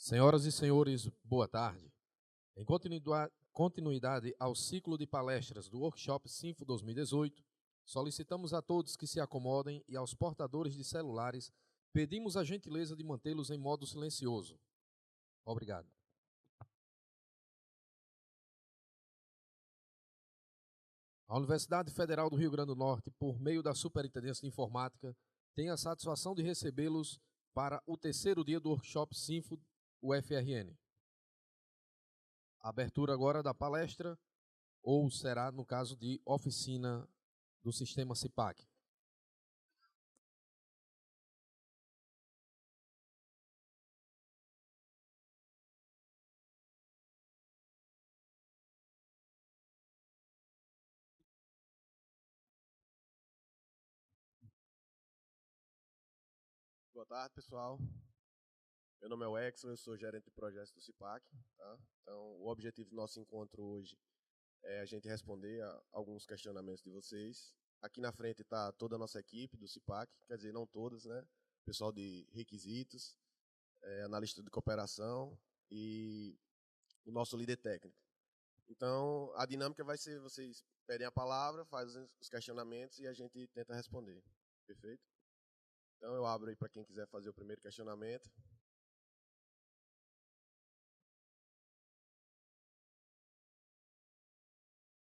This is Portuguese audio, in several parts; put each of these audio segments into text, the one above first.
Senhoras e senhores, boa tarde. Em continuidade ao ciclo de palestras do Workshop Sinfo 2018, solicitamos a todos que se acomodem e aos portadores de celulares pedimos a gentileza de mantê-los em modo silencioso. Obrigado. A Universidade Federal do Rio Grande do Norte, por meio da Superintendência de Informática, tem a satisfação de recebê-los para o terceiro dia do Workshop Sinfo UFRN. A abertura agora da palestra, ou será no caso de oficina do sistema CIPAC. Boa tarde, pessoal. Meu nome é o Exo, eu sou gerente de projetos do CIPAC. Tá? Então, o objetivo do nosso encontro hoje é a gente responder a alguns questionamentos de vocês. Aqui na frente está toda a nossa equipe do CIPAC, quer dizer, não todas, né? Pessoal de requisitos, analista de cooperação e o nosso líder técnico. Então, a dinâmica vai ser, vocês pedem a palavra, fazem os questionamentos e a gente tenta responder. Perfeito? Então, eu abro aí para quem quiser fazer o primeiro questionamento.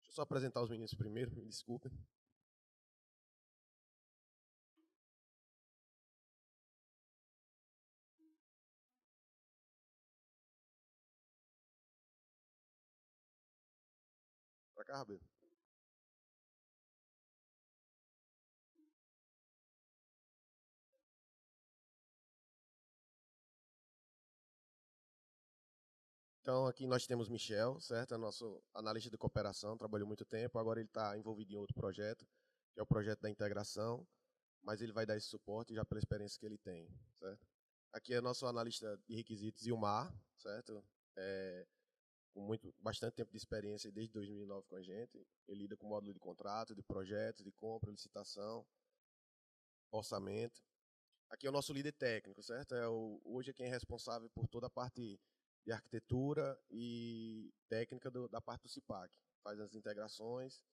Deixa eu só apresentar os meninos primeiro, me desculpem. Para cá, Rabelo. Então, aqui nós temos Michel, certo? É nosso analista de cooperação, trabalhou muito tempo, agora ele está envolvido em outro projeto, que é o projeto da integração, mas ele vai dar esse suporte já pela experiência que ele tem, certo? Aqui é nosso analista de requisitos, Ilmar, certo? Com bastante tempo de experiência desde 2009 com a gente. Ele lida com módulo de contrato, de projetos, de compra, licitação, orçamento. Aqui é o nosso líder técnico, certo? Hoje é quem é responsável por toda a parte de arquitetura e técnica da parte do CIPAC. Faz as integrações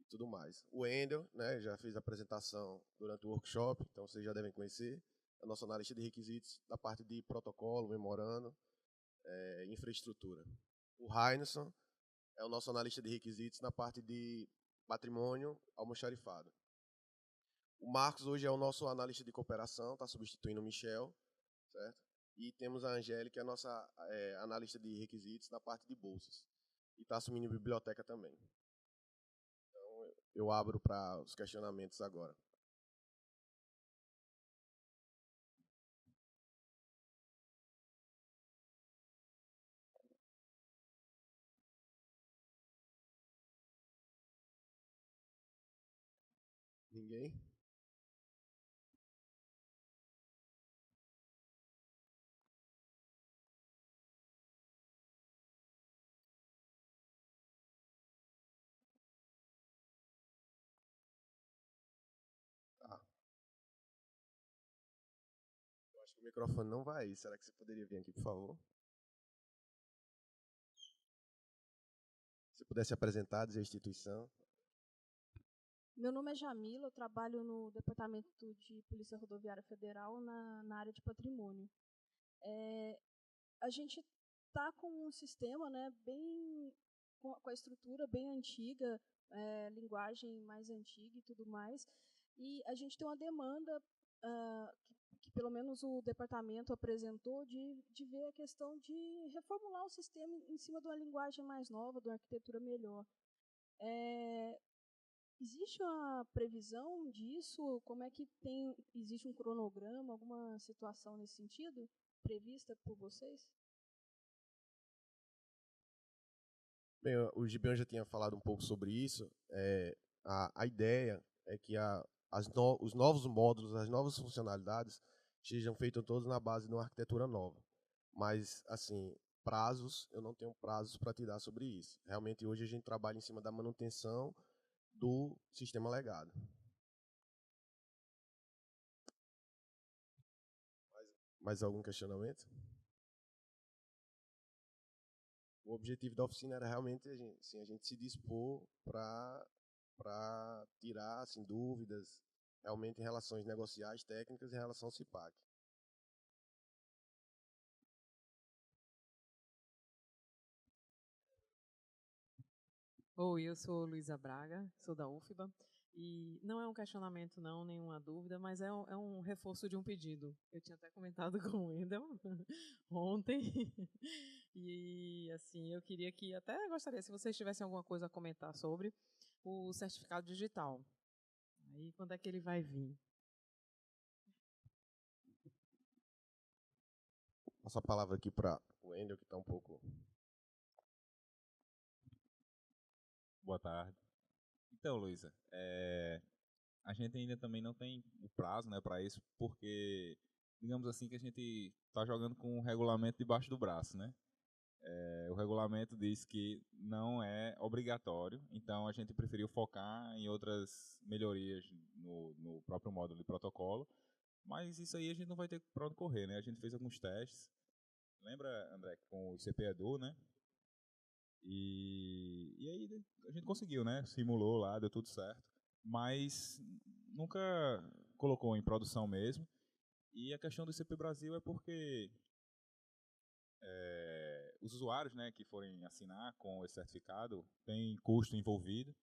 e tudo mais. O Wendel, né, já fez a apresentação durante o workshop, então vocês já devem conhecer. É o nosso analista de requisitos da parte de protocolo, memorando, infraestrutura. O Rainerson é o nosso analista de requisitos na parte de patrimônio almoxarifado. O Marcos hoje é o nosso analista de cooperação, está substituindo o Michel, certo? E temos a Angélica, que é a nossa analista de requisitos na parte de bolsas. E está assumindo biblioteca também. Então, eu abro para os questionamentos agora. Ninguém? Tá. Eu acho que o microfone não vai aí. Será que você poderia vir aqui, por favor? Se pudesse apresentar, dizer a instituição. Meu nome é Jamila, eu trabalho no Departamento de Polícia Rodoviária Federal na área de patrimônio. A gente está com um sistema, né, bem com a estrutura bem antiga, linguagem mais antiga e tudo mais, e a gente tem uma demanda que pelo menos o departamento apresentou de ver a questão de reformular o sistema em cima de uma linguagem mais nova, de uma arquitetura melhor. Existe uma previsão disso? Como é que existe um cronograma, alguma situação nesse sentido prevista por vocês? Bem, o Gibeon já tinha falado um pouco sobre isso. A ideia é que os novos módulos, as novas funcionalidades sejam feitos todos na base de uma arquitetura nova. Mas, assim, prazos, eu não tenho prazos para te dar sobre isso. Realmente, hoje a gente trabalha em cima da manutenção do sistema legado. Mais algum questionamento? o objetivo da oficina era realmente a gente se dispor para tirar assim, dúvidas realmente em relações negociais, técnicas em relação ao CIPAC. Oi, eu sou Luísa Braga, sou da UFBA, e não é um questionamento não, nenhuma dúvida, mas é um reforço de um pedido. Eu tinha até comentado com o Wendel ontem, e assim, eu queria que, até gostaria, se vocês tivessem alguma coisa a comentar sobre o certificado digital. Aí, quando é que ele vai vir? Passo a palavra aqui para o Wendel, que está um pouco... Boa tarde. Então, Luísa, a gente ainda também não tem o prazo, né, para isso, porque, digamos assim, que a gente está jogando com o regulamento debaixo do braço, né? O regulamento diz que não é obrigatório, então a gente preferiu focar em outras melhorias no próprio módulo de protocolo, mas isso aí a gente não vai ter para onde correr, né? A gente fez alguns testes, lembra, André, com o ICP Edu, né? E aí a gente conseguiu, né? Simulou lá, deu tudo certo, mas nunca colocou em produção mesmo. E a questão do ICP Brasil é porque os usuários, né, que forem assinar com esse certificado tem custo envolvido,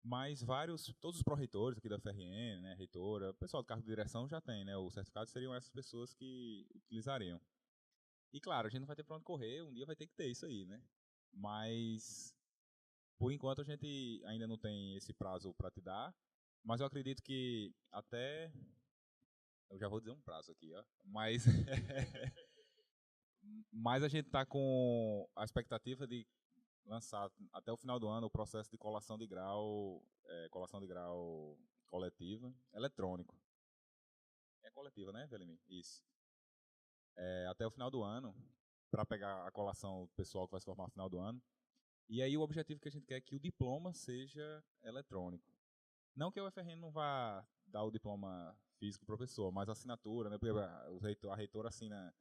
mas todos os pró-reitores aqui da FRN, né, reitora, o pessoal do cargo de direção já tem, né, o certificado seriam essas pessoas que utilizariam. E claro, a gente não vai ter para onde correr, um dia vai ter que ter isso aí, né? Mas por enquanto a gente ainda não tem esse prazo para te dar, mas eu acredito que até... Eu já vou dizer um prazo aqui, ó. Mas, mas a gente está com a expectativa de lançar até o final do ano o processo de colação de grau coletiva, eletrônico. É coletiva, né, Velimir? Isso. Até o final do ano, para pegar a colação pessoal que vai se formar no final do ano. E aí o objetivo que a gente quer é que o diploma seja eletrônico. Não que o UFRN não vá dar o diploma físico para o professor, mas a assinatura, né? Porque a reitora assina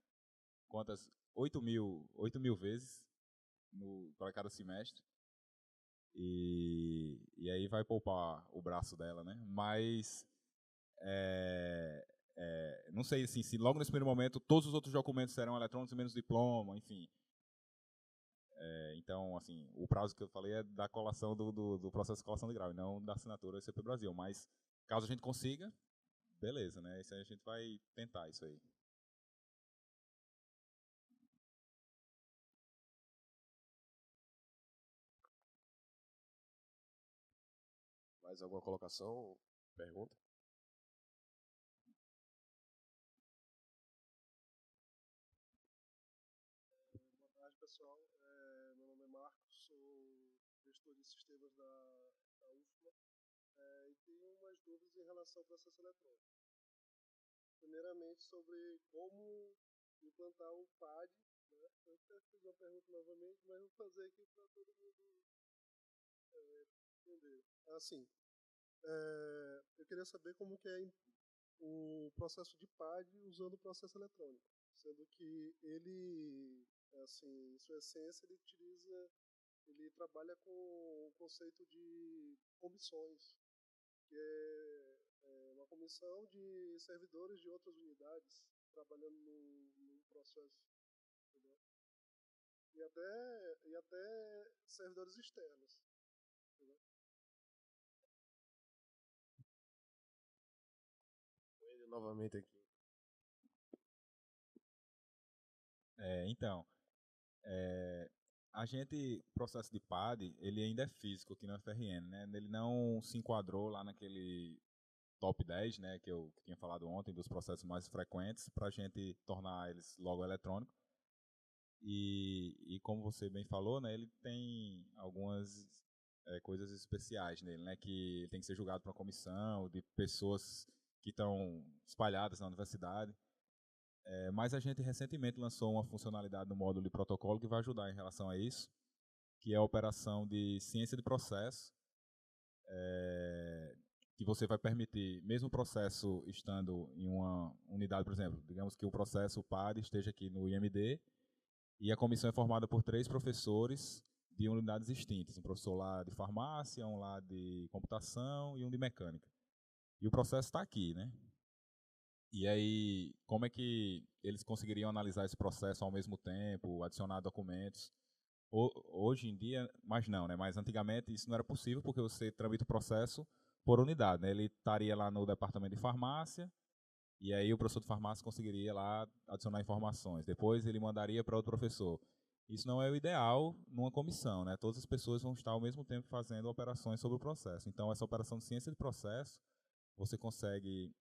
quantas? 8.000 vezes para cada semestre. E aí vai poupar o braço dela, né? Mas não sei assim, se logo nesse primeiro momento todos os outros documentos serão eletrônicos, menos diploma, enfim. Então, assim, o prazo que eu falei é da colação do processo de colação de grau, e não da assinatura do ICP Brasil. Mas, caso a gente consiga, beleza, né? Isso aí a gente vai tentar isso aí. Mais alguma colocação? Pergunta? Boa tarde, pessoal. Meu nome é Marcos, sou gestor de sistemas da UFMA e tenho umas dúvidas em relação ao processo eletrônico. Primeiramente, sobre como implantar o PAD, né? Eu até fiz uma pergunta novamente, mas vou fazer aqui para todo mundo entender. Assim, eu queria saber como que é o processo de PAD usando o processo eletrônico, sendo que ele, assim, em sua essência, ele trabalha com o conceito de comissões, que é uma comissão de servidores de outras unidades trabalhando num processo, entendeu? E até servidores externos, entendeu? Novamente aqui. Então, a gente, o processo de PAD, ele ainda é físico aqui na FRN, né? Ele não se enquadrou lá naquele top 10, né, que eu tinha falado ontem, dos processos mais frequentes, para a gente tornar eles logo eletrônicos. E como você bem falou, né, ele tem algumas coisas especiais nele, né, que tem que ser julgado por uma comissão de pessoas que estão espalhadas na universidade. Mas a gente recentemente lançou uma funcionalidade no módulo de protocolo que vai ajudar em relação a isso, que é a operação de ciência de processo, que você vai permitir, mesmo o processo estando em uma unidade, por exemplo, digamos que o processo PAD esteja aqui no IMD E a comissão é formada por 3 professores de unidades distintas. Um professor lá de farmácia, um lá de computação e um de mecânica. E o processo está aqui, né? E aí, como é que eles conseguiriam analisar esse processo ao mesmo tempo, adicionar documentos? Hoje em dia, mas não, né? Mas antigamente isso não era possível porque você tramita o processo por unidade, né? Ele estaria lá no departamento de farmácia e aí o professor de farmácia conseguiria lá adicionar informações. Depois ele mandaria para outro professor. Isso não é o ideal numa comissão, né? Todas as pessoas vão estar ao mesmo tempo fazendo operações sobre o processo. Então, essa operação de ciência de processo, você consegue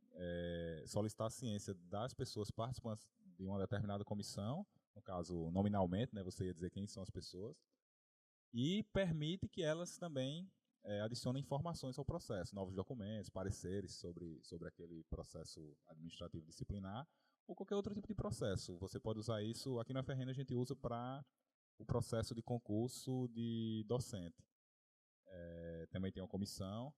solicitar a ciência das pessoas participantes de uma determinada comissão, no caso, nominalmente, né, você ia dizer quem são as pessoas, e permite que elas também adicionem informações ao processo, novos documentos, pareceres sobre aquele processo administrativo disciplinar, ou qualquer outro tipo de processo. Você pode usar isso, aqui na FRN a gente usa para o processo de concurso de docente. Também tem uma comissão,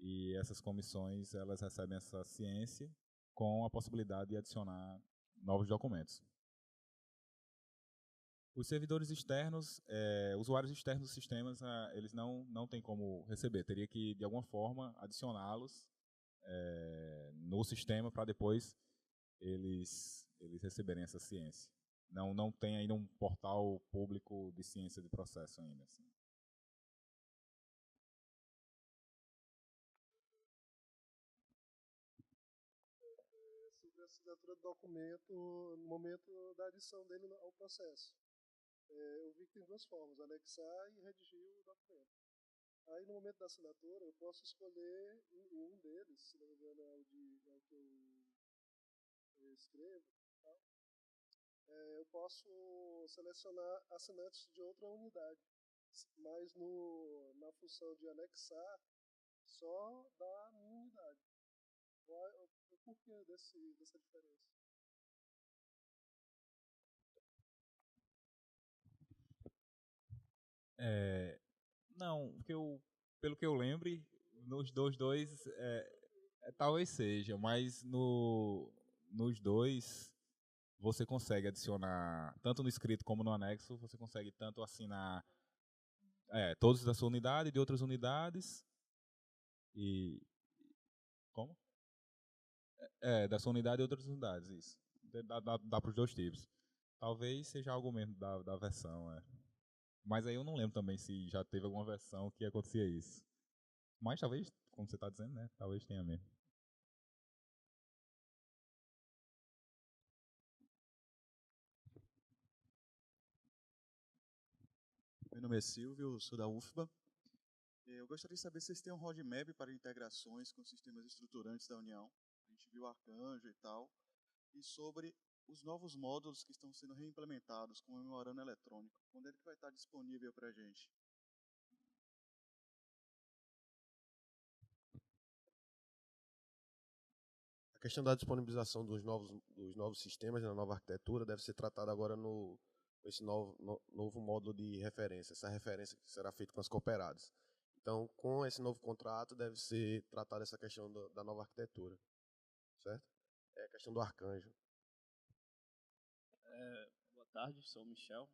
e essas comissões elas recebem essa ciência com a possibilidade de adicionar novos documentos. Os servidores externos, usuários externos dos sistemas, eles não têm como receber. Teria que, de alguma forma, adicioná-los no sistema para depois eles receberem essa ciência. Não tem ainda um portal público de ciência de processo ainda. Assim. Sobre a assinatura do documento no momento da adição dele ao processo. Eu vi que tem 2 formas, anexar e redigir o documento. Aí, no momento da assinatura, eu posso escolher um deles, se não me engano é o que eu escrevo. Tá? Eu posso selecionar assinantes de outra unidade, mas na função de anexar, só da minha unidade. Por que dessa diferença? Não, pelo que eu lembre, nos dois talvez seja, mas nos dois você consegue adicionar, tanto no escrito como no anexo, você consegue tanto assinar todos da sua unidade, de outras unidades, e... Como? Da sua unidade e outras unidades, isso. Dá para os 2 tipos. Talvez seja algo mesmo da versão, Mas aí eu não lembro também se já teve alguma versão que acontecia isso. Mas talvez, como você está dizendo, né? Talvez tenha mesmo. Meu nome é Silvio, sou da UFBA. Eu gostaria de saber se vocês têm um roadmap para integrações com sistemas estruturantes da União. A gente viu Arcanjo e tal. E sobre os novos módulos que estão sendo reimplementados com o memorando eletrônico. Quando é que vai estar disponível para a gente? A questão da disponibilização dos novos sistemas na nova arquitetura deve ser tratada agora no esse novo módulo de referência, essa referência que será feita com as cooperadas. Então, com esse novo contrato, deve ser tratada essa questão da nova arquitetura, certo? É a questão do arcanjo. Boa tarde, sou o Michel.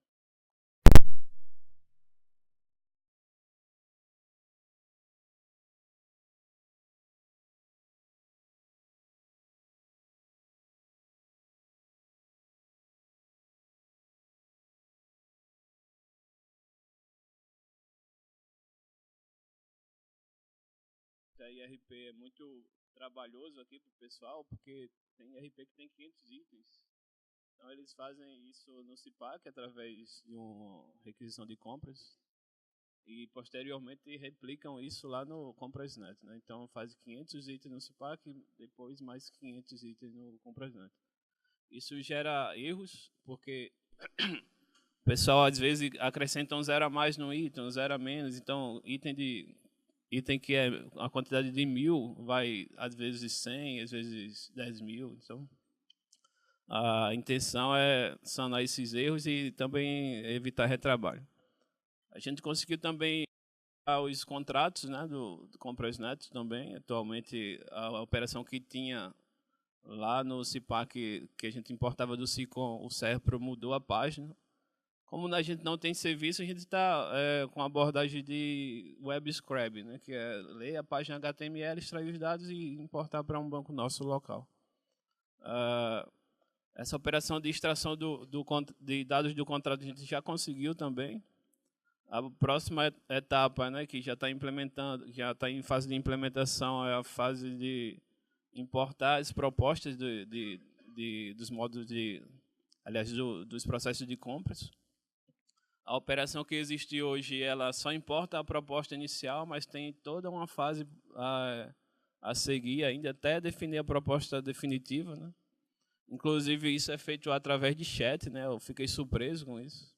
A IRP é muito trabalhoso aqui para o pessoal, porque tem IRP que tem 500 itens. Então eles fazem isso no CIPAC através de uma requisição de compras e posteriormente replicam isso lá no ComprasNet, né? Então faz 500 itens no CIPAC e depois mais 500 itens no ComprasNet. Isso gera erros, porque o pessoal às vezes acrescenta um 0 a mais no item, um 0 a menos, então item que é a quantidade de 1000 vai às vezes 100, às vezes 10.000. Então, a intenção é sanar esses erros e também evitar retrabalho. A gente conseguiu também os contratos, né, do ComprasNet também. Atualmente, a operação que tinha lá no CIPAC, que a gente importava do SICOM, o SERPRO mudou a página. Como a gente não tem serviço, a gente está com a abordagem de web scrap, né, que é ler a página HTML, extrair os dados e importar para um banco nosso local. Essa operação de extração de dados do contrato a gente já conseguiu também. A próxima etapa, né, que já está implementando, já está em fase de implementação, é a fase de importar as propostas dos modos dos processos de compras. A operação que existe hoje, ela só importa a proposta inicial, mas tem toda uma fase a seguir ainda até definir a proposta definitiva, né? Inclusive, isso é feito através de chat, né? Eu fiquei surpreso com isso.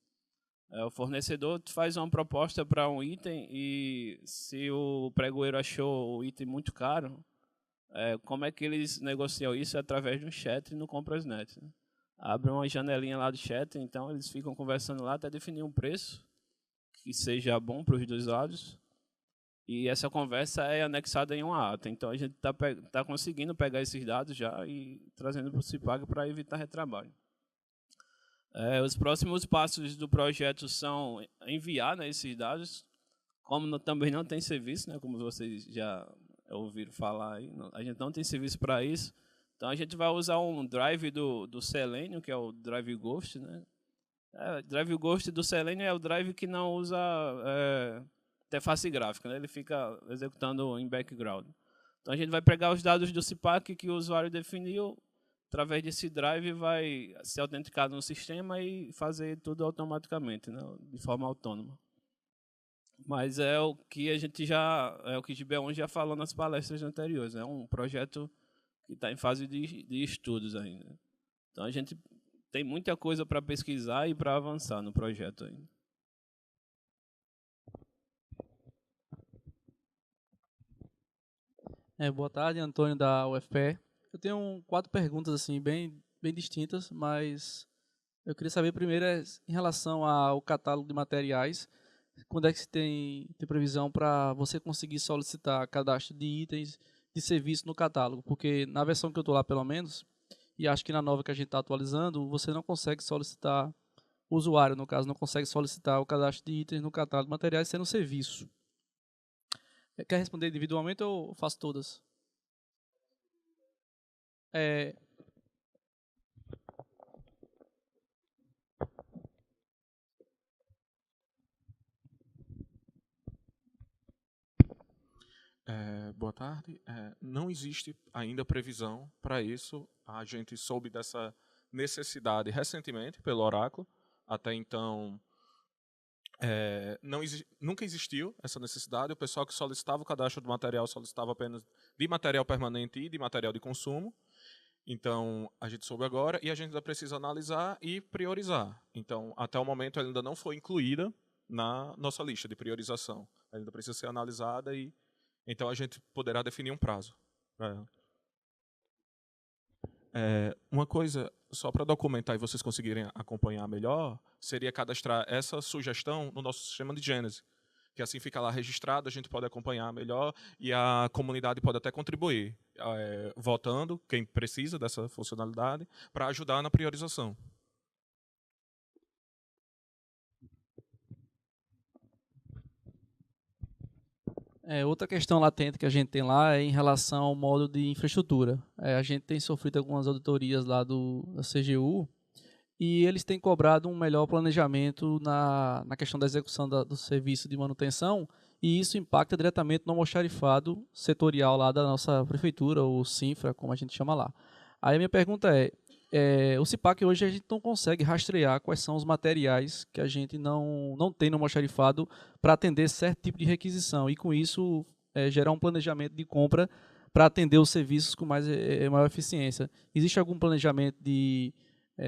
O fornecedor faz uma proposta para um item e se o pregoeiro achou o item muito caro, como é que eles negociam isso? Através de um chat no Comprasnet, né? Abre uma janelinha lá do chat, então eles ficam conversando lá até definir um preço que seja bom para os dois lados. E essa conversa é anexada em uma ata. Então a gente está conseguindo pegar esses dados já e trazendo para o Cipag para evitar retrabalho. Os próximos passos do projeto são enviar, né, esses dados. Como também não tem serviço, né, como vocês já ouviram falar aí, a gente não tem serviço para isso. Então a gente vai usar um drive do Selenium, que é o Drive Ghost, né? Drive Ghost do Selenium é o drive que não usa interface gráfica, né? Ele fica executando em background. Então a gente vai pegar os dados do Cipag que o usuário definiu, através desse drive vai se autenticar no sistema e fazer tudo automaticamente, né? De forma autônoma. Mas é o que a gente o que Gibeon já falou nas palestras anteriores. É um projeto que está em fase de estudos ainda. Então a gente tem muita coisa para pesquisar e para avançar no projeto ainda. Boa tarde, Antônio da UFPE. Eu tenho 4 perguntas assim bem distintas, mas eu queria saber primeiro em relação ao catálogo de materiais, quando é que se tem previsão para você conseguir solicitar cadastro de itens de serviço no catálogo? Porque na versão que eu estou lá, pelo menos, e acho que na nova que a gente está atualizando, você não consegue solicitar, o usuário, no caso, não consegue solicitar o cadastro de itens no catálogo de materiais sendo serviço. Quer responder individualmente ou faço todas? Boa tarde. Não existe ainda previsão para isso. A gente soube dessa necessidade recentemente pelo Oráculo. Até então, nunca existiu essa necessidade. O pessoal que solicitava o cadastro do material solicitava apenas de material permanente e de material de consumo. Então, a gente soube agora e a gente ainda precisa analisar e priorizar. Então, até o momento, ela ainda não foi incluída na nossa lista de priorização. Ela ainda precisa ser analisada e então a gente poderá definir um prazo. Uma coisa, só para documentar e vocês conseguirem acompanhar melhor, seria cadastrar essa sugestão no nosso sistema de Gênese, que assim fica lá registrado, a gente pode acompanhar melhor e a comunidade pode até contribuir, votando, quem precisa dessa funcionalidade, para ajudar na priorização. Outra questão latente que a gente tem lá é em relação ao modo de infraestrutura. A gente tem sofrido algumas auditorias lá da CGU e eles têm cobrado um melhor planejamento na questão da execução do serviço de manutenção e isso impacta diretamente no almoxarifado setorial lá da nossa prefeitura, ou CINFRA, como a gente chama lá. Aí a minha pergunta o Cipag hoje a gente não consegue rastrear quais são os materiais que a gente não tem no almoxarifado para atender certo tipo de requisição e com isso gerar um planejamento de compra para atender os serviços com maior eficiência. Existe algum planejamento de,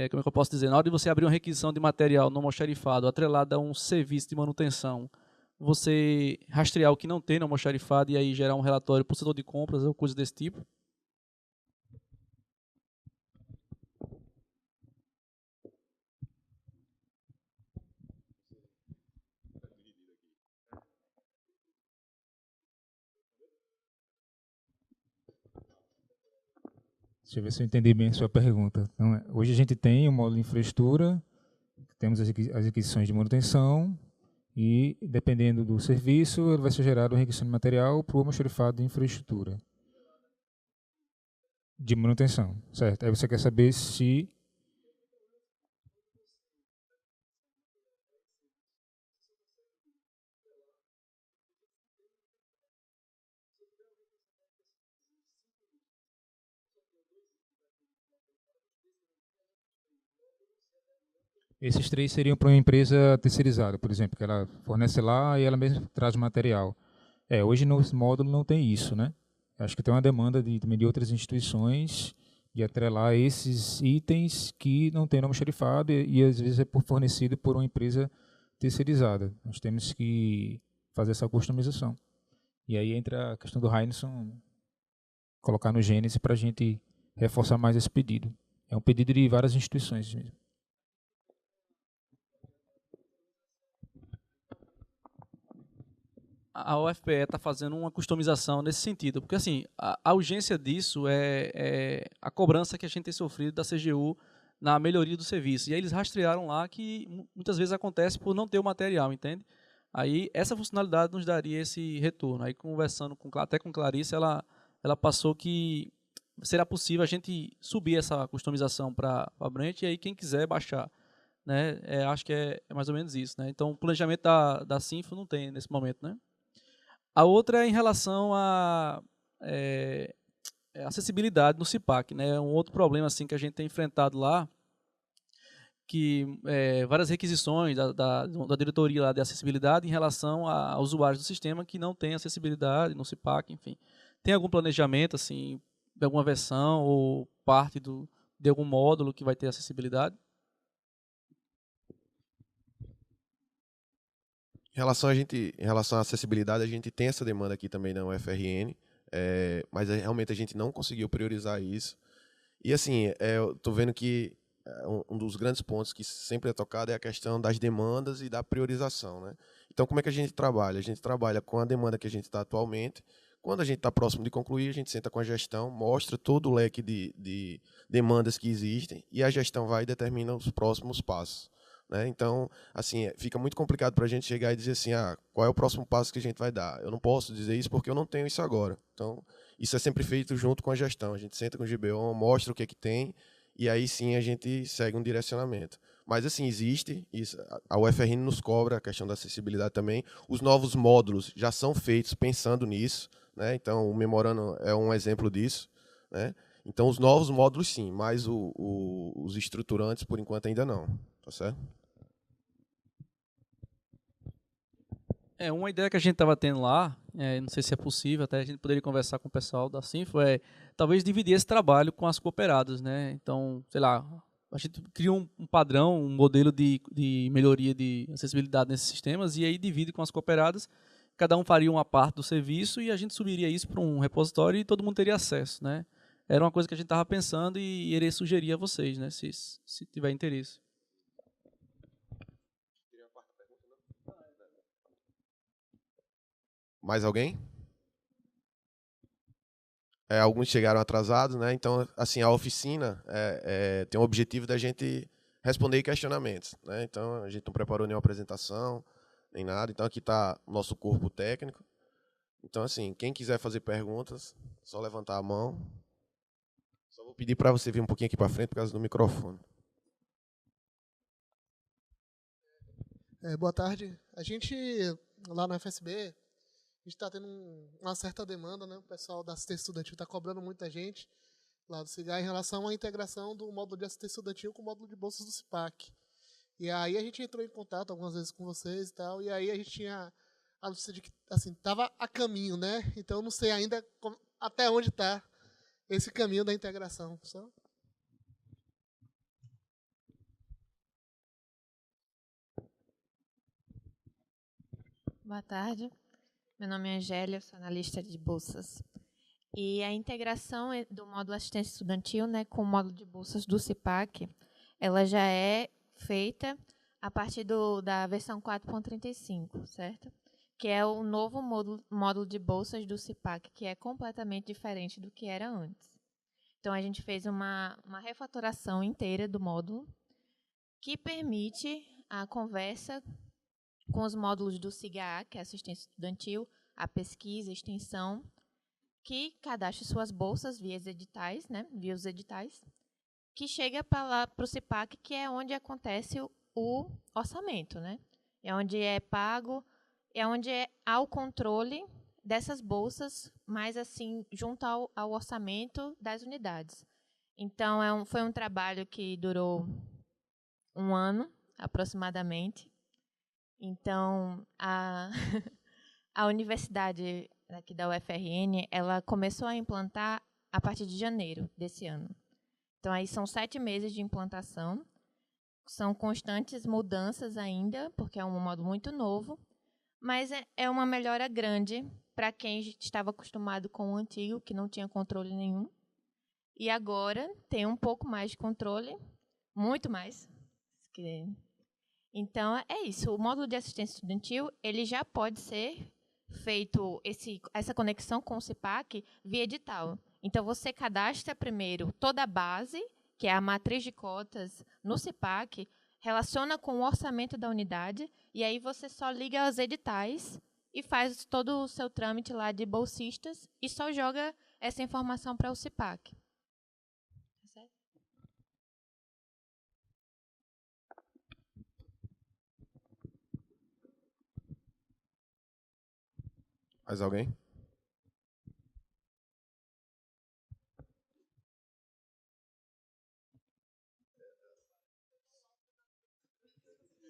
como é que eu posso dizer, na hora de você abrir uma requisição de material no almoxarifado atrelado a um serviço de manutenção, você rastrear o que não tem no almoxarifado e aí gerar um relatório para o setor de compras ou coisas desse tipo? Deixa eu ver se eu entendi bem a sua pergunta. Então, hoje a gente tem o módulo de infraestrutura, temos as requisições de manutenção e, dependendo do serviço, vai ser gerado uma requisição de material para o almoxarifado de infraestrutura. De manutenção, certo? Aí você quer saber se... Esses 3 seriam para uma empresa terceirizada, por exemplo, que ela fornece lá e ela mesma traz o material. Hoje no módulo não tem isso, né? Acho que tem uma demanda também de outras instituições de atrelar esses itens que não tem nome xerifado e às vezes é fornecido por uma empresa terceirizada. Nós temos que fazer essa customização. E aí entra a questão do Heineken colocar no Gênesis para a gente reforçar mais esse pedido. É um pedido de várias instituições mesmo. A UFPE está fazendo uma customização nesse sentido, porque assim, a urgência disso é a cobrança que a gente tem sofrido da CGU na melhoria do serviço. E aí eles rastrearam lá que muitas vezes acontece por não ter o material, entende? Aí essa funcionalidade nos daria esse retorno. Aí conversando até com Clarice, ela passou que será possível a gente subir essa customização para a Brent e aí quem quiser baixar. Né? Acho que é mais ou menos isso. Né? Então o planejamento da Sinfo não tem nesse momento, né? A outra é em relação à acessibilidade no CIPAC, né? Um outro problema assim, que a gente tem enfrentado lá, que várias requisições da diretoria lá de acessibilidade em relação a usuários do sistema que não têm acessibilidade no CIPAC, enfim. Tem algum planejamento, assim, de alguma versão ou parte de algum módulo que vai ter acessibilidade? Em relação à acessibilidade, a gente tem essa demanda aqui também na UFRN, mas realmente a gente não conseguiu priorizar isso. E assim, eu estou vendo que um dos grandes pontos que sempre é tocado é a questão das demandas e da priorização, né? Então, como é que a gente trabalha? A gente trabalha com a demanda que a gente está atualmente. Quando a gente está próximo de concluir, a gente senta com a gestão, mostra todo o leque de demandas que existem e a gestão vai e determina os próximos passos. Né? Então, assim, fica muito complicado para a gente chegar e dizer assim, qual é o próximo passo que a gente vai dar? Eu não posso dizer isso porque eu não tenho isso agora. Então, isso é sempre feito junto com a gestão. A gente senta com o GBO, mostra o que é que tem e aí sim a gente segue um direcionamento. Mas, assim, existe, isso, a UFRN nos cobra a questão da acessibilidade também. Os novos módulos já são feitos pensando nisso, né? Então, o memorando é um exemplo disso, né? Então, os novos módulos sim, mas os estruturantes, por enquanto, ainda não. Tá certo? Uma ideia que a gente estava tendo lá, não sei se é possível, até a gente poderia conversar com o pessoal da Sinfo, talvez dividir esse trabalho com as cooperadas, né? Então, sei lá, a gente cria um padrão, um modelo de melhoria de acessibilidade nesses sistemas e aí divide com as cooperadas, cada um faria uma parte do serviço e a gente subiria isso para um repositório e todo mundo teria acesso, né? Era uma coisa que a gente estava pensando e iria sugerir a vocês, né? Se tiver interesse. Mais alguém? Alguns chegaram atrasados, né? Então, assim, a oficina tem o objetivo da gente responder questionamentos, né? Então, a gente não preparou nenhuma apresentação, nem nada. Então, aqui está o nosso corpo técnico. Então, assim, quem quiser fazer perguntas, só levantar a mão. Só vou pedir para você vir um pouquinho aqui para frente por causa do microfone. Boa tarde. A gente, lá na FSB, a gente está tendo uma certa demanda, né? O pessoal da assistência estudantil está cobrando muita gente lá do CIGAR em relação à integração do módulo de assistência estudantil com o módulo de bolsas do CIPAC. E aí a gente entrou em contato algumas vezes com vocês e tal, e aí a gente tinha a notícia de que assim, estava a caminho, né? Então eu não sei ainda até onde está esse caminho da integração. Só... Boa tarde. Meu nome é Angélia, eu sou analista de bolsas. E a integração do módulo assistência estudantil, né, com o módulo de bolsas do CIPAC, ela já é feita a partir da versão 4.35, certo? Que é o novo módulo de bolsas do CIPAC, que é completamente diferente do que era antes. Então, a gente fez uma refatoração inteira do módulo que permite a conversa com os módulos do SIGA, que é assistência estudantil, a pesquisa, a extensão, que cadastra suas bolsas via os editais, que chega para o CIPAC, que é onde acontece o orçamento, né? É onde é pago, é onde há o controle dessas bolsas, mais assim, junto ao orçamento das unidades. Então, foi um trabalho que durou 1 ano, aproximadamente. Então, a universidade aqui da UFRN, ela começou a implantar a partir de janeiro desse ano. Então, aí são 7 meses de implantação. São constantes mudanças ainda, porque é um módulo muito novo, mas é uma melhora grande para quem estava acostumado com o antigo, que não tinha controle nenhum. E agora tem um pouco mais de controle, muito mais. Então, é isso. O módulo de assistência estudantil ele já pode ser feito, essa conexão com o CIPAC, via edital. Então, você cadastra primeiro toda a base, que é a matriz de cotas, no CIPAC, relaciona com o orçamento da unidade, e aí você só liga aos editais e faz todo o seu trâmite lá de bolsistas e só joga essa informação para o CIPAC. Tá certo? Mais alguém?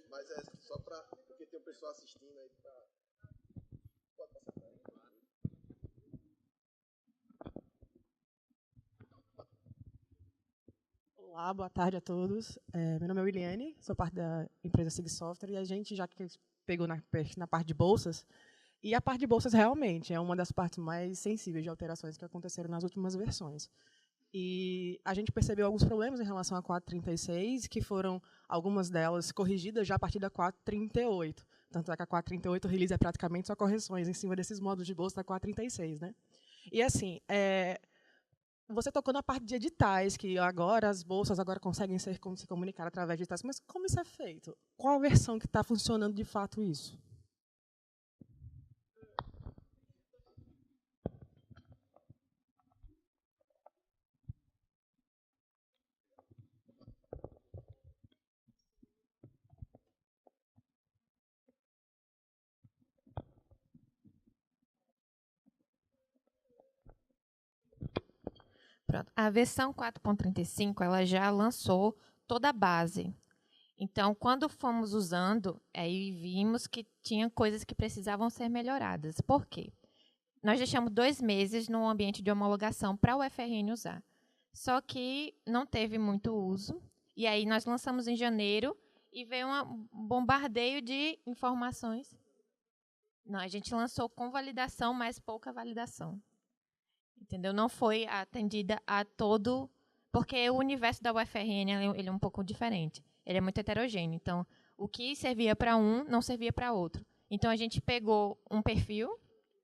Mas é só para... Porque tem um pessoal assistindo aí pra... Pode passar para aí. Olá, boa tarde a todos. Meu nome é Williane, sou parte da empresa Sig Software, e a gente, já que pegou na parte de bolsas, e a parte de bolsas realmente é uma das partes mais sensíveis de alterações que aconteceram nas últimas versões. E a gente percebeu alguns problemas em relação à 436, que foram algumas delas corrigidas já a partir da 438. Tanto é que a 438, o release é praticamente só correções em cima desses módulos de bolsa da 436. Né? E, assim, você tocou na parte de editais, que agora as bolsas agora conseguem se comunicar através de editais, mas como isso é feito? Qual a versão que está funcionando de fato isso? Pronto. A versão 4.35 ela já lançou toda a base. Então, quando fomos usando, aí vimos que tinha coisas que precisavam ser melhoradas. Por quê? Nós deixamos 2 meses no ambiente de homologação para o UFRN usar. Só que não teve muito uso. E aí nós lançamos em janeiro e veio um bombardeio de informações. Não, a gente lançou com validação, mas pouca validação. Entendeu? Não foi atendida a todo... Porque o universo da UFRN ele é um pouco diferente. Ele é muito heterogêneo. Então, o que servia para um, não servia para outro. Então, a gente pegou um perfil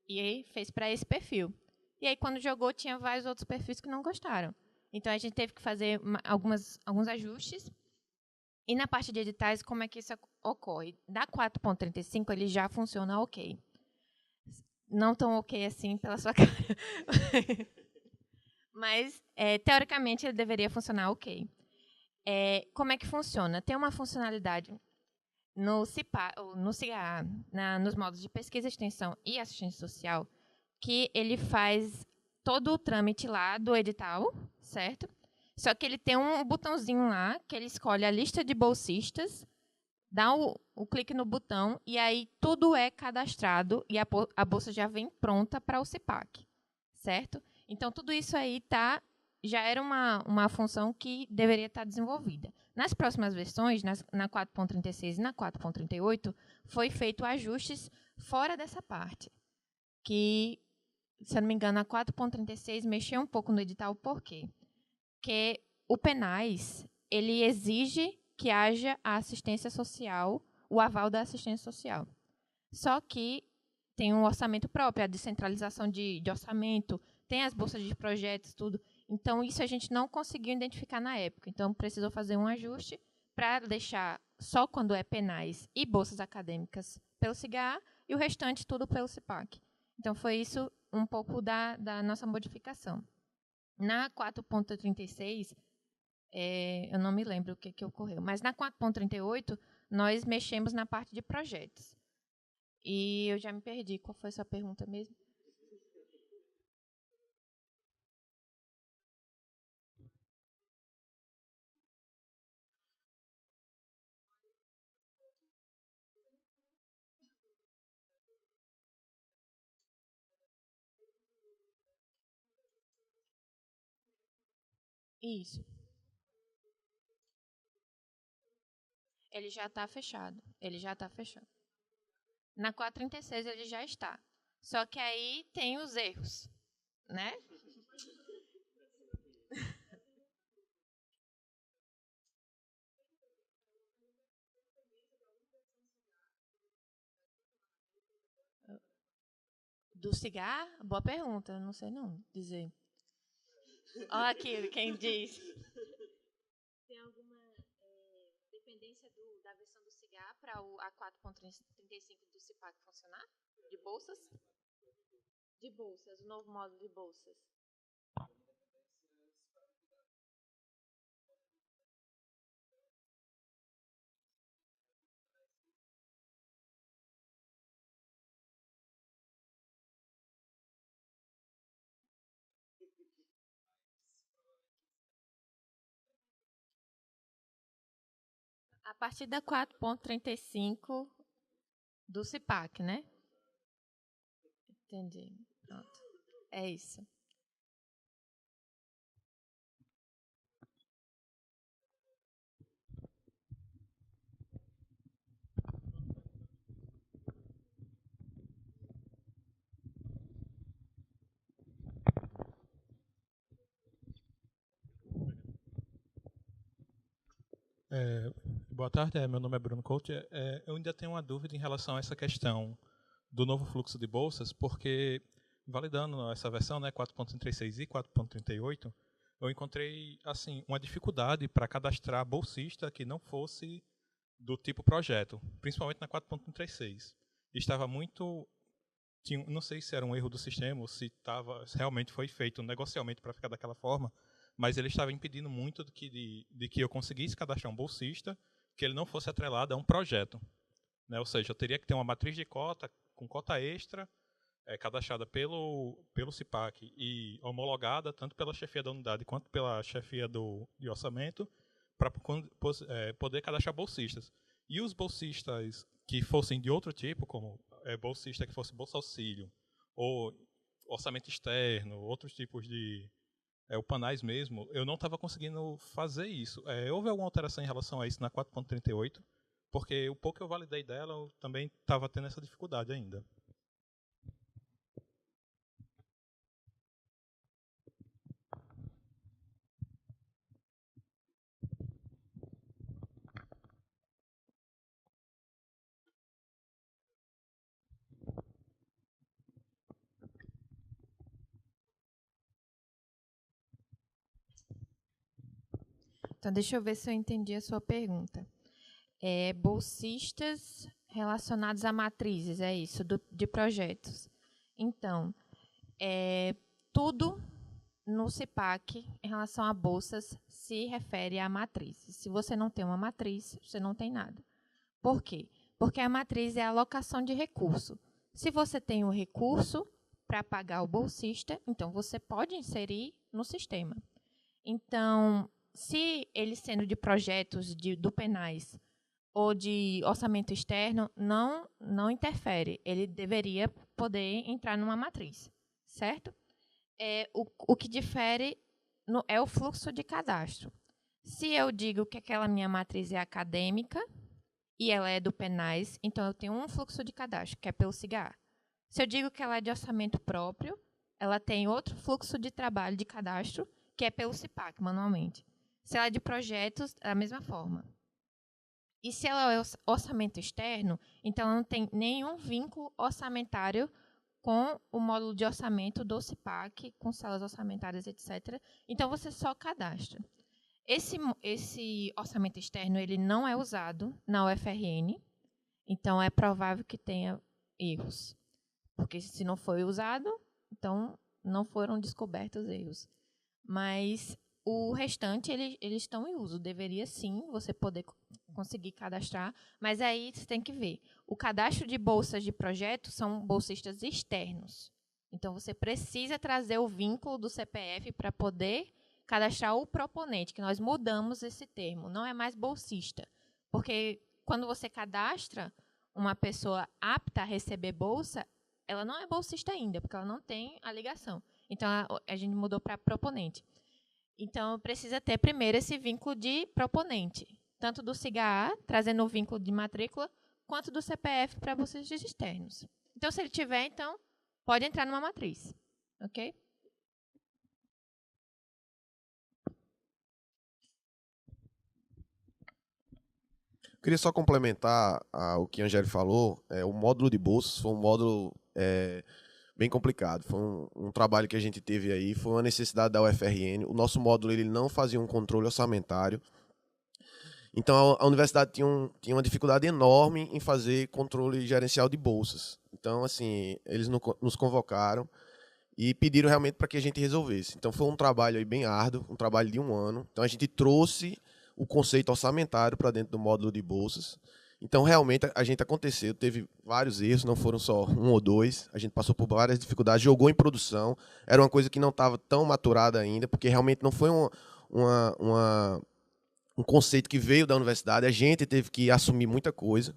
e aí fez para esse perfil. E aí, quando jogou, tinha vários outros perfis que não gostaram. Então, a gente teve que fazer alguns ajustes. E na parte de editais, como é que isso ocorre? Da 4.35, ele já funciona ok. Não tão ok assim pela sua cara. Mas, teoricamente, ele deveria funcionar ok. Como é que funciona? Tem uma funcionalidade no CIGA, nos modos de pesquisa, extensão e assistência social, que ele faz todo o trâmite lá do edital, certo? Só que ele tem um botãozinho lá, que ele escolhe a lista de bolsistas, dá o clique no botão, e aí tudo é cadastrado, e a bolsa já vem pronta para o CIPAC, certo? Então, tudo isso aí já era uma função que deveria estar desenvolvida. Nas próximas versões, na 4.36 e na 4.38, foi feito ajustes fora dessa parte, que, se eu não me engano, a 4.36 mexeu um pouco no edital, por quê? Porque o PENAS, ele exige que haja a assistência social, o aval da assistência social. Só que tem um orçamento próprio, a descentralização de orçamento, tem as bolsas de projetos, tudo. Então, isso a gente não conseguiu identificar na época. Então, precisou fazer um ajuste para deixar só quando é penais e bolsas acadêmicas pelo SIGA e o restante tudo pelo CIPAC. Então, foi isso um pouco da nossa modificação. Na 4.36, eu não me lembro o que ocorreu, mas na 4.38, nós mexemos na parte de projetos. E eu já me perdi. Qual foi a sua pergunta mesmo? Isso. Ele já está fechado. Ele já está fechado. Na 436 ele já está. Só que aí tem os erros, né? Do cigarro? Boa pergunta, não sei não dizer. Olha aqui, quem diz. Tem alguma dependência da versão do cigarro para a 4.35 do CIPAC funcionar? De bolsas? De bolsas, o novo módulo de bolsas. A partir da 4.35 do CIPAC, né? Entendi. Pronto. É isso. Boa tarde, meu nome é Bruno Couto. Eu ainda tenho uma dúvida em relação a essa questão do novo fluxo de bolsas, porque, validando essa versão, né, 4.36 e 4.38, eu encontrei assim, uma dificuldade para cadastrar bolsista que não fosse do tipo projeto, principalmente na 4.36. Estava muito... não sei se era um erro do sistema ou se realmente foi feito negocialmente para ficar daquela forma, mas ele estava impedindo muito de que eu conseguisse cadastrar um bolsista que ele não fosse atrelado a um projeto. Né? Ou seja, eu teria que ter uma matriz de cota, com cota extra, cadastrada pelo CIPAC e homologada tanto pela chefia da unidade quanto pela chefia de orçamento, para poder cadastrar bolsistas. E os bolsistas que fossem de outro tipo, como bolsista que fosse Bolsa Auxílio, ou orçamento externo, outros tipos de... o PANAIS mesmo, eu não estava conseguindo fazer isso. Houve alguma alteração em relação a isso na 4.38? Porque o pouco que eu validei dela, eu também estava tendo essa dificuldade ainda. Então, deixa eu ver se eu entendi a sua pergunta. Bolsistas relacionados a matrizes, é isso, de projetos. Então, tudo no CIPAC, em relação a bolsas, se refere a matrizes. Se você não tem uma matriz, você não tem nada. Por quê? Porque a matriz é a alocação de recurso. Se você tem um recurso para pagar o bolsista, então você pode inserir no sistema. Então, se ele sendo de projetos do PENAIS ou de orçamento externo, não interfere. Ele deveria poder entrar numa matriz, certo? O que difere é o fluxo de cadastro. Se eu digo que aquela minha matriz é acadêmica e ela é do PENAIS, então eu tenho um fluxo de cadastro, que é pelo CIGA. Se eu digo que ela é de orçamento próprio, ela tem outro fluxo de trabalho de cadastro, que é pelo CIPAC, manualmente. Se ela é de projetos, é da mesma forma. E se ela é orçamento externo, então ela não tem nenhum vínculo orçamentário com o módulo de orçamento do CIPAC, com salas orçamentárias, etc. Então, você só cadastra. Esse orçamento externo ele não é usado na UFRN, então é provável que tenha erros. Porque se não foi usado, então não foram descobertos erros. Mas o restante, eles estão em uso. Deveria, sim, você poder conseguir cadastrar, mas aí você tem que ver. O cadastro de bolsas de projeto são bolsistas externos. Então, você precisa trazer o vínculo do CPF para poder cadastrar o proponente, que nós mudamos esse termo. Não é mais bolsista. Porque quando você cadastra uma pessoa apta a receber bolsa, ela não é bolsista ainda, porque ela não tem a ligação. Então, a gente mudou para proponente. Então, precisa ter primeiro esse vínculo de proponente, tanto do SIGA-A, trazendo o vínculo de matrícula, quanto do CPF para bolsistas externos. Então, se ele tiver, então, pode entrar numa matriz. Ok? Queria só complementar o que a Angélica falou. O módulo de bolsas foi um módulo bem complicado. Foi um trabalho que a gente teve aí, foi uma necessidade da UFRN. O nosso módulo ele não fazia um controle orçamentário. Então, a universidade tinha uma dificuldade enorme em fazer controle gerencial de bolsas. Então, assim, eles nos convocaram e pediram realmente para que a gente resolvesse. Então, foi um trabalho aí bem árduo, um trabalho de 1 ano. Então, a gente trouxe o conceito orçamentário para dentro do módulo de bolsas. Então, realmente, a gente aconteceu, teve vários erros, não foram só 1 ou 2, a gente passou por várias dificuldades, jogou em produção, era uma coisa que não estava tão maturada ainda, porque realmente não foi um conceito que veio da universidade, a gente teve que assumir muita coisa,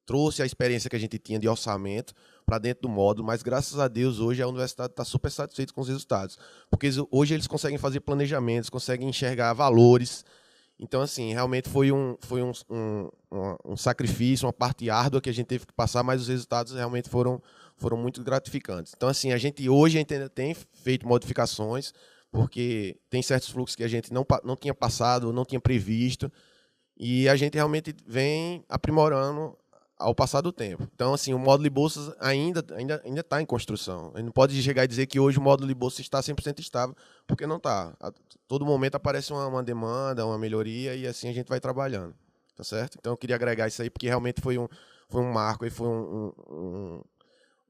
trouxe a experiência que a gente tinha de orçamento para dentro do módulo, mas graças a Deus hoje a universidade está super satisfeita com os resultados, porque hoje eles conseguem fazer planejamentos, conseguem enxergar valores. Então, assim, realmente foi um sacrifício, uma parte árdua que a gente teve que passar, mas os resultados realmente foram muito gratificantes. Então, assim, hoje a gente ainda tem feito modificações, porque tem certos fluxos que a gente não tinha passado, não tinha previsto, e a gente realmente vem aprimorando ao passar do tempo. Então, assim, o módulo de bolsas ainda está em construção. A gente não pode chegar e dizer que hoje o módulo de bolsas está 100% estável, porque não está. A todo momento aparece uma demanda, uma melhoria, e assim a gente vai trabalhando. Tá certo? Então, eu queria agregar isso aí, porque realmente foi um marco, e foi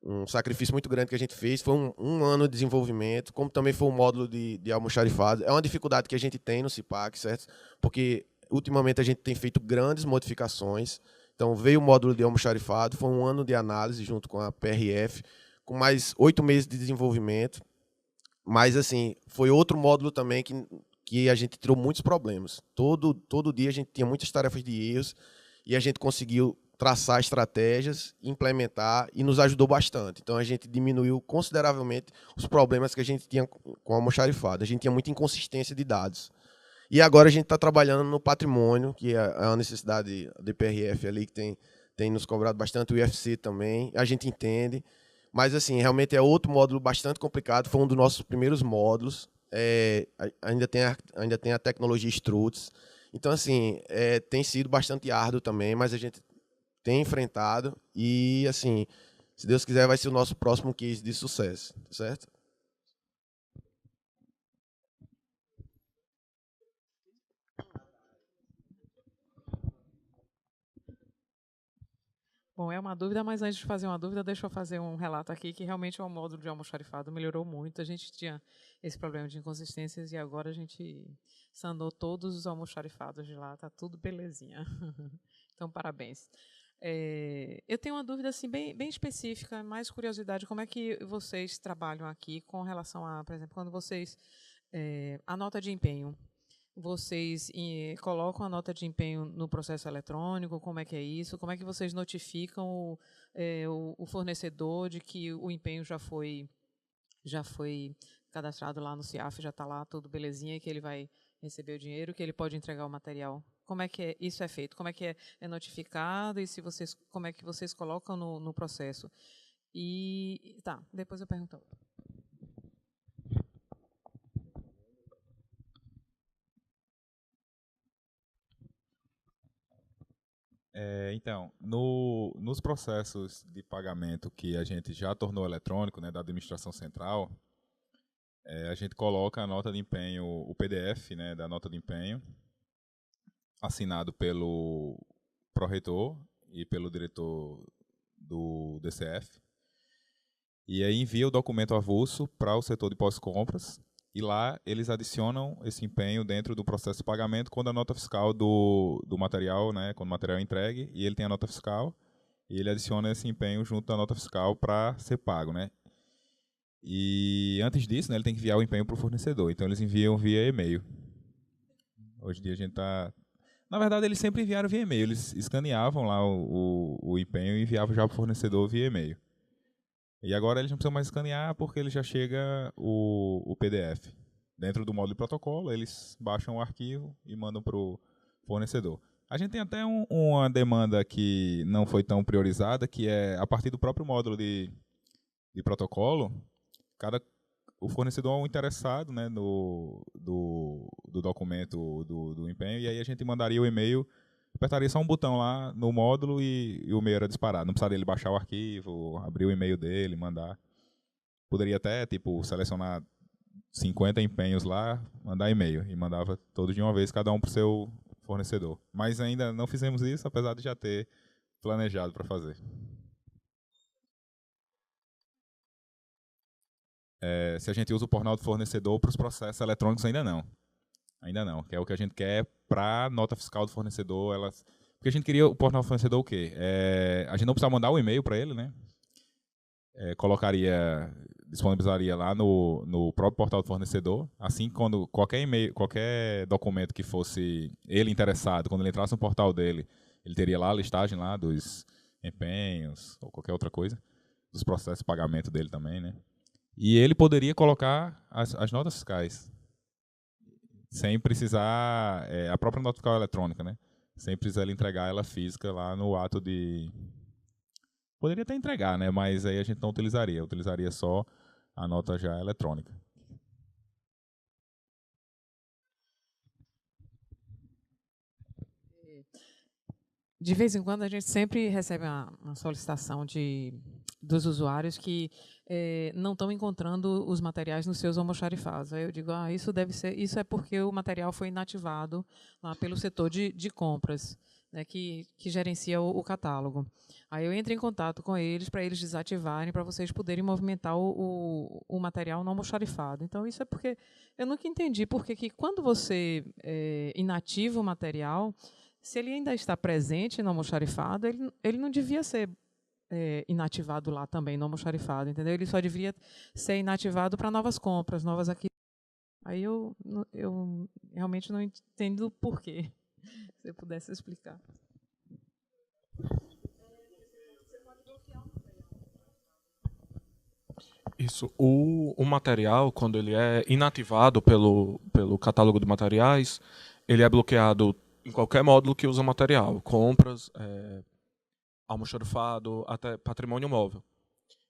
um sacrifício muito grande que a gente fez. Foi um ano de desenvolvimento, como também foi um módulo de almoxarifado. É uma dificuldade que a gente tem no CIPAC, certo? Porque, ultimamente, a gente tem feito grandes modificações. Então, veio o módulo de almoxarifado, foi 1 ano de análise junto com a PRF, com mais 8 meses de desenvolvimento. Mas, assim, foi outro módulo também que a gente tirou muitos problemas. Todo dia a gente tinha muitas tarefas de erros e a gente conseguiu traçar estratégias, implementar e nos ajudou bastante. Então, a gente diminuiu consideravelmente os problemas que a gente tinha com o almoxarifado. A gente tinha muita inconsistência de dados. E agora a gente está trabalhando no patrimônio, que é uma necessidade do PRF ali, que tem nos cobrado bastante, o IFC também, a gente entende. Mas, assim, realmente é outro módulo bastante complicado, foi um dos nossos primeiros módulos, ainda tem a tecnologia Struts. Então, assim, tem sido bastante árduo também, mas a gente tem enfrentado e, assim, se Deus quiser, vai ser o nosso próximo case de sucesso, certo? Bom, é uma dúvida, mas antes de fazer uma dúvida, deixa eu fazer um relato aqui, que realmente o módulo de almoxarifado melhorou muito. A gente tinha esse problema de inconsistências e agora a gente sanou todos os almoxarifados de lá, tá tudo belezinha. Então, parabéns. Eu tenho uma dúvida assim, bem específica, mais curiosidade, como é que vocês trabalham aqui com relação a, por exemplo, quando vocês... a nota de empenho. Vocês colocam a nota de empenho no processo eletrônico? Como é que é isso? Como é que vocês notificam o fornecedor de que o empenho já foi cadastrado lá no CIAF, já está lá tudo belezinha, e que ele vai receber o dinheiro, que ele pode entregar o material? Como é que isso é feito? Como é que é notificado? E como é que vocês colocam no processo? E tá, depois eu pergunto. Então, nos processos de pagamento que a gente já tornou eletrônico, né, da administração central, a gente coloca a nota de empenho, o PDF, né, da nota de empenho, assinado pelo pró-reitor e pelo diretor do DCF, e aí envia o documento avulso para o setor de pós-compras, e lá eles adicionam esse empenho dentro do processo de pagamento quando a nota fiscal do material, né, quando o material é entregue, e ele tem a nota fiscal, e ele adiciona esse empenho junto da nota fiscal para ser pago, né? E antes disso, né, ele tem que enviar o empenho para o fornecedor. Então eles enviam via e-mail. Hoje em dia a gente está... Na verdade, eles sempre enviaram via e-mail. Eles escaneavam lá o empenho e enviavam já para o fornecedor via e-mail. E agora eles não precisam mais escanear porque ele já chega o PDF. Dentro do módulo de protocolo, eles baixam o arquivo e mandam para o fornecedor. A gente tem até uma demanda que não foi tão priorizada, que é a partir do próprio módulo de protocolo, o fornecedor é um interessado, né, do documento do empenho, e aí a gente mandaria o e-mail, apertaria só um botão lá no módulo e o e-mail era disparado. Não precisaria ele baixar o arquivo, abrir o e-mail dele, mandar. Poderia até tipo selecionar 50 empenhos lá, mandar e-mail, e mandava todos de uma vez, cada um para o seu fornecedor. Mas ainda não fizemos isso, apesar de já ter planejado para fazer. Se a gente usa o portal do fornecedor para os processos eletrônicos, ainda não. Ainda não, que é o que a gente quer para a nota fiscal do fornecedor. Porque a gente queria o portal do fornecedor o quê? A gente não precisava mandar o e-mail para ele, né? Disponibilizaria lá no próprio portal do fornecedor. Assim, quando qualquer documento que fosse ele interessado, quando ele entrasse no portal dele, ele teria lá a listagem lá dos empenhos ou qualquer outra coisa, dos processos de pagamento dele também, né? E ele poderia colocar as notas fiscais, sem precisar, a própria nota fiscal eletrônica, né? Sem precisar ele entregar ela física lá no ato de... Poderia até entregar, né? Mas aí a gente não utilizaria só a nota já eletrônica. De vez em quando a gente sempre recebe uma solicitação dos usuários que não estão encontrando os materiais nos seus almoxarifados. Aí eu digo, isso é porque o material foi inativado lá pelo setor de compras, né, que gerencia o catálogo. Aí eu entro em contato com eles para eles desativarem, para vocês poderem movimentar o material não almoxarifado. Então isso é porque eu nunca entendi porque que quando você inativa o material, se ele ainda está presente no almoxarifado, ele não devia ser inativado lá também no almoxarifado, entendeu? Ele só deveria ser inativado para novas compras, novas aquisições. Aí eu realmente não entendo o porquê. Se você pudesse explicar. Isso. O material, quando ele é inativado pelo catálogo de materiais, ele é bloqueado em qualquer módulo que usa material, compras, almoxarifado, até patrimônio móvel.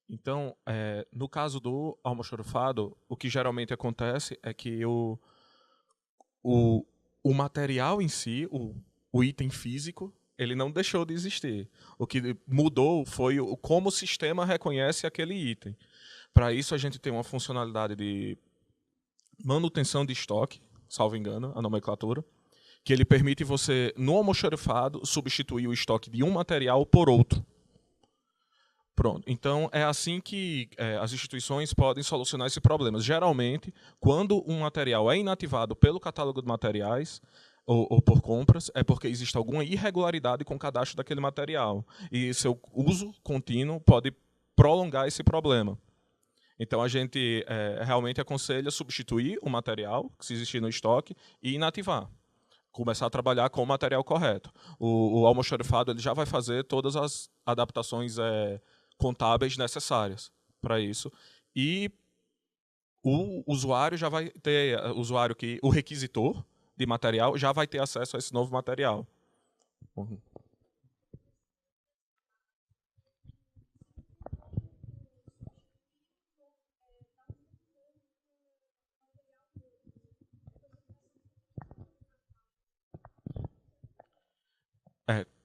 Então, no caso do almoxarifado, o que geralmente acontece é que o material em si, o item físico, ele não deixou de existir. O que mudou foi como o sistema reconhece aquele item. Para isso, a gente tem uma funcionalidade de manutenção de estoque, salvo engano, a nomenclatura, que ele permite você, no almoxarifado, substituir o estoque de um material por outro. Pronto. Então, é assim que as instituições podem solucionar esse problema. Geralmente, quando um material é inativado pelo catálogo de materiais ou por compras, é porque existe alguma irregularidade com o cadastro daquele material. E seu uso contínuo pode prolongar esse problema. Então, a gente realmente aconselha substituir o material, se existir no estoque, e inativar. Começar a trabalhar com o material correto. O almoxarifado ele já vai fazer todas as adaptações contábeis necessárias para isso. E o usuário já vai ter, o requisitor de material já vai ter acesso a esse novo material. Uhum.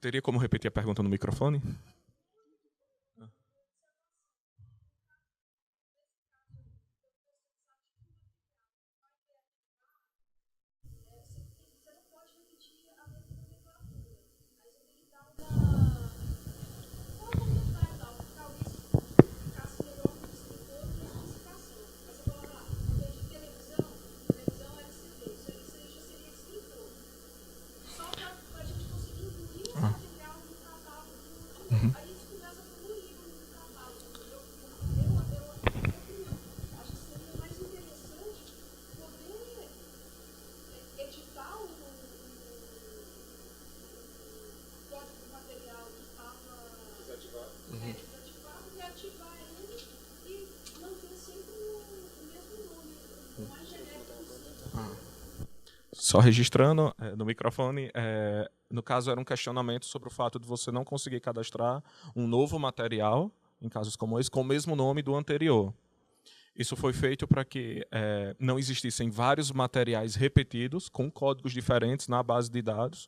Teria como repetir a pergunta no microfone? Só registrando no microfone, no caso era um questionamento sobre o fato de você não conseguir cadastrar um novo material, em casos como esse, com o mesmo nome do anterior. Isso foi feito para que não existissem vários materiais repetidos, com códigos diferentes na base de dados.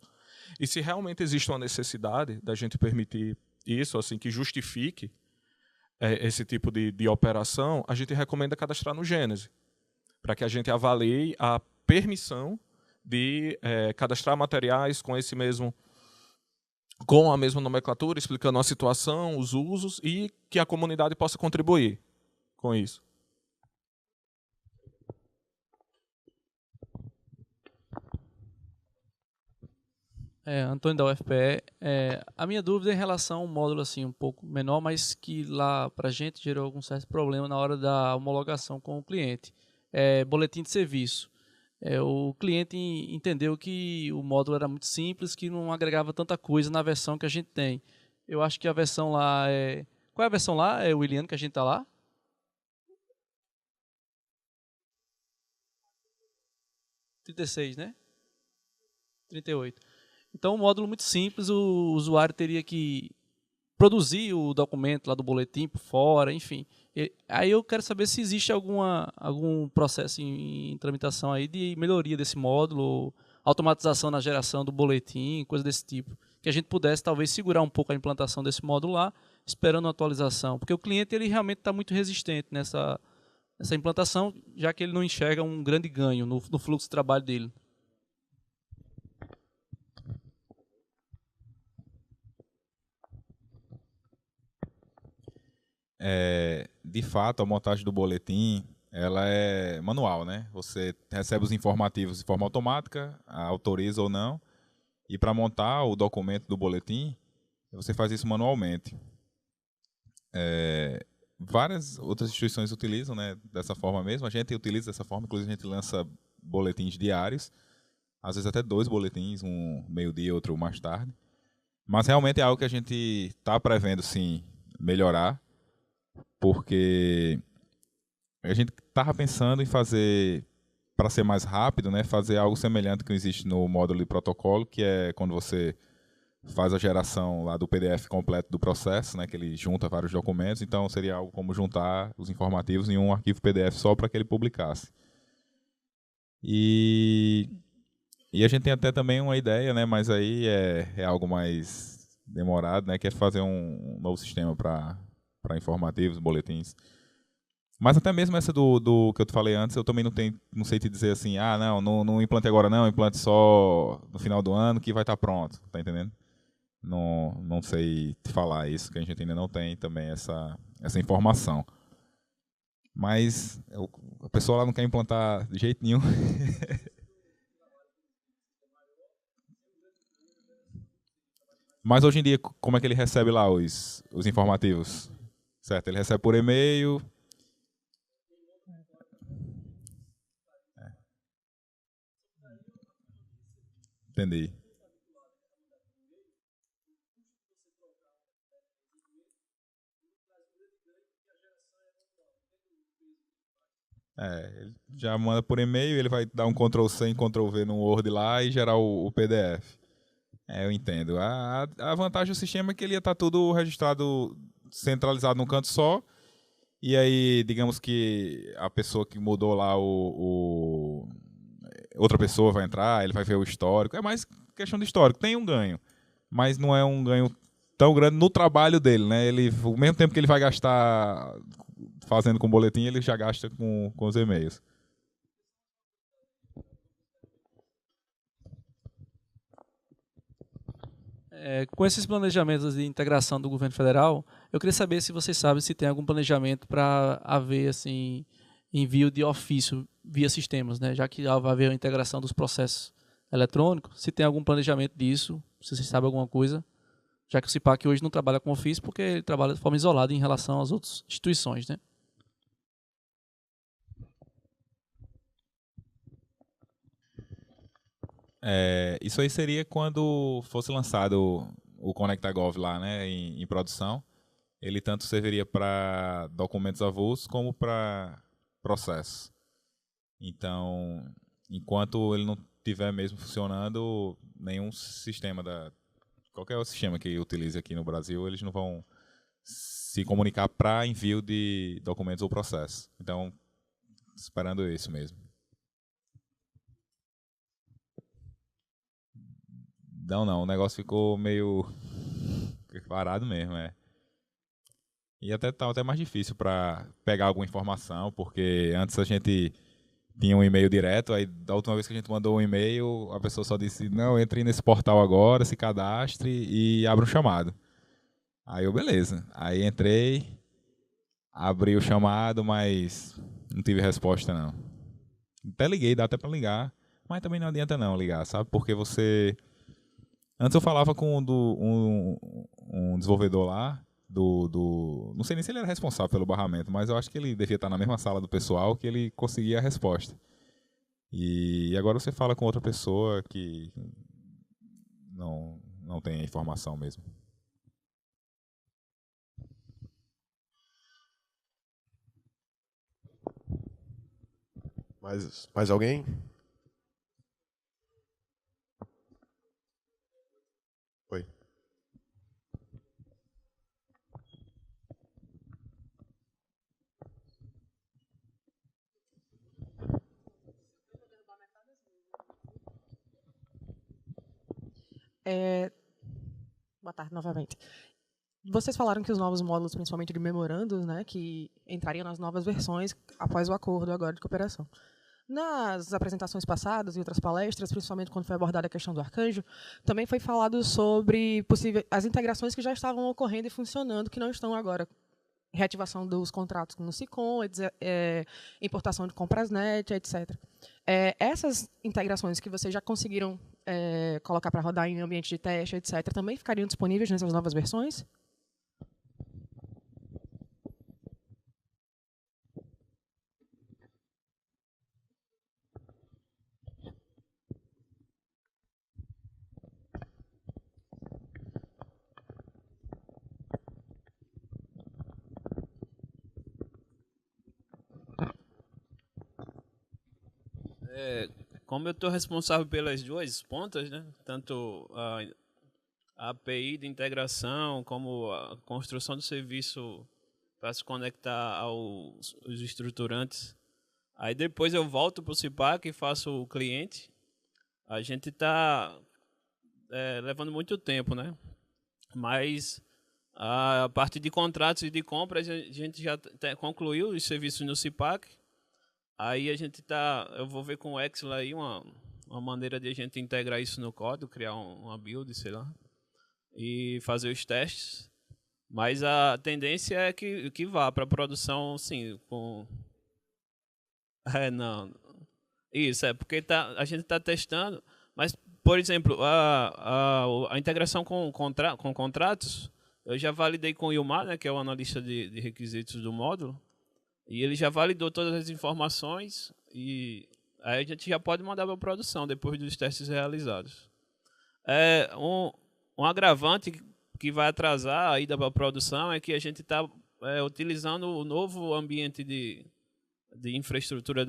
E se realmente existe uma necessidade da gente permitir isso, assim, que justifique esse tipo de operação, a gente recomenda cadastrar no Gênese, para que a gente avalie a permissão de cadastrar materiais com a mesma nomenclatura, explicando a situação, os usos, e que a comunidade possa contribuir com isso. Antônio da UFPE. A minha dúvida é em relação a um módulo assim, um pouco menor, mas que lá para a gente gerou algum certo problema na hora da homologação com o cliente. Boletim de serviço. O cliente entendeu que o módulo era muito simples, que não agregava tanta coisa na versão que a gente tem. Eu acho que a versão lá é... Qual é a versão lá? É o Williano que a gente está lá? 36, né? 38. Então, um módulo muito simples, o usuário teria que produzir o documento lá do boletim por fora, enfim. Aí eu quero saber se existe algum processo em tramitação aí de melhoria desse módulo, automatização na geração do boletim, coisa desse tipo. Que a gente pudesse talvez segurar um pouco a implantação desse módulo lá, esperando a atualização. Porque o cliente ele realmente está muito resistente nessa implantação, já que ele não enxerga um grande ganho no fluxo de trabalho dele. De fato, a montagem do boletim ela é manual, né? Você recebe os informativos de forma automática, autoriza ou não, e para montar o documento do boletim, você faz isso manualmente. Várias outras instituições utilizam, né, dessa forma mesmo. A gente utiliza dessa forma, inclusive a gente lança boletins diários, às vezes até 2 boletins, um meio-dia e outro mais tarde. Mas realmente é algo que a gente está prevendo, sim, melhorar, porque a gente estava pensando em fazer, para ser mais rápido, né, fazer algo semelhante que existe no módulo de protocolo, que é quando você faz a geração lá do PDF completo do processo, né, que ele junta vários documentos. Então seria algo como juntar os informativos em um arquivo PDF só para que ele publicasse. E a gente tem até também uma ideia, né, mas aí é algo mais demorado, né, que é fazer um novo sistema para informativos, boletins. Mas até mesmo essa do que eu te falei antes, eu também não sei te dizer assim, não implante agora não, implante só no final do ano que vai estar pronto, tá entendendo? Não sei te falar isso, que a gente ainda não tem também essa informação. Mas a pessoa lá não quer implantar de jeito nenhum. Mas hoje em dia, como é que ele recebe lá os informativos? Certo, ele recebe por e-mail. Entendi. Ele já manda por e-mail, ele vai dar um Ctrl+C e Ctrl+V no Word lá e gerar o PDF. Eu entendo. A vantagem do sistema é que ele ia estar tudo registrado, centralizado num canto só. E aí, digamos que a pessoa que mudou lá, outra pessoa vai entrar, ele vai ver o histórico. É mais questão de histórico. Tem um ganho, mas não é um ganho tão grande no trabalho dele, né? O mesmo tempo que ele vai gastar fazendo com o boletim, ele já gasta com os e-mails. Com esses planejamentos de integração do governo federal, eu queria saber se vocês sabem se tem algum planejamento para haver assim, envio de ofício via sistemas, né? Já que vai haver a integração dos processos eletrônicos, se tem algum planejamento disso, se vocês sabem alguma coisa, já que o CIPAC hoje não trabalha com ofício porque ele trabalha de forma isolada em relação às outras instituições, né? Isso aí seria quando fosse lançado o ConectaGov lá, né, em produção. Ele tanto serviria para documentos avulsos como para processos. Então, enquanto ele não tiver mesmo funcionando, nenhum sistema qualquer outro sistema que utilize aqui no Brasil, eles não vão se comunicar para envio de documentos ou processos. Então, esperando isso mesmo. Não, o negócio ficou meio parado mesmo, E tá até mais difícil para pegar alguma informação, porque antes a gente tinha um e-mail direto, aí da última vez que a gente mandou um e-mail, a pessoa só disse, não, entre nesse portal agora, se cadastre e abra um chamado. Aí eu, beleza. Aí entrei, abri o chamado, mas não tive resposta, não. Até liguei, dá até para ligar, mas também não adianta não ligar, sabe? Porque você... Antes eu falava com um desenvolvedor lá, não sei nem se ele era responsável pelo barramento, mas eu acho que ele devia estar na mesma sala do pessoal que ele conseguia a resposta. E agora você fala com outra pessoa que não tem a informação mesmo. Mais alguém? Oi. Boa tarde novamente. Vocês falaram que os novos módulos, principalmente de memorandos, né, que entrariam nas novas versões após o acordo agora de cooperação. Nas apresentações passadas e outras palestras, principalmente quando foi abordada a questão do Arcanjo, também foi falado sobre as integrações que já estavam ocorrendo e funcionando, que não estão agora. Reativação dos contratos no SICOM, importação de compras net, etc. Essas integrações que vocês já conseguiram colocar para rodar em ambiente de teste, etc., também ficariam disponíveis nessas novas versões? Como eu estou responsável pelas duas pontas, né, tanto a API de integração como a construção do serviço para se conectar aos estruturantes, aí depois eu volto para o CIPAC e faço o cliente. A gente está levando muito tempo, né? Mas a parte de contratos e de compras a gente já concluiu os serviços no CIPAC. Aí eu vou ver com o Excel aí uma maneira de a gente integrar isso no código, criar uma build, sei lá, e fazer os testes. Mas a tendência é que vá para a produção, sim, com... não. Isso, porque a gente está testando, mas, por exemplo, a integração com contratos, eu já validei com o Ilmar, né, que é o analista de requisitos do módulo, e ele já validou todas as informações e aí a gente já pode mandar para a produção depois dos testes realizados. Um agravante que vai atrasar a ida para a produção é que a gente está utilizando o novo ambiente de infraestrutura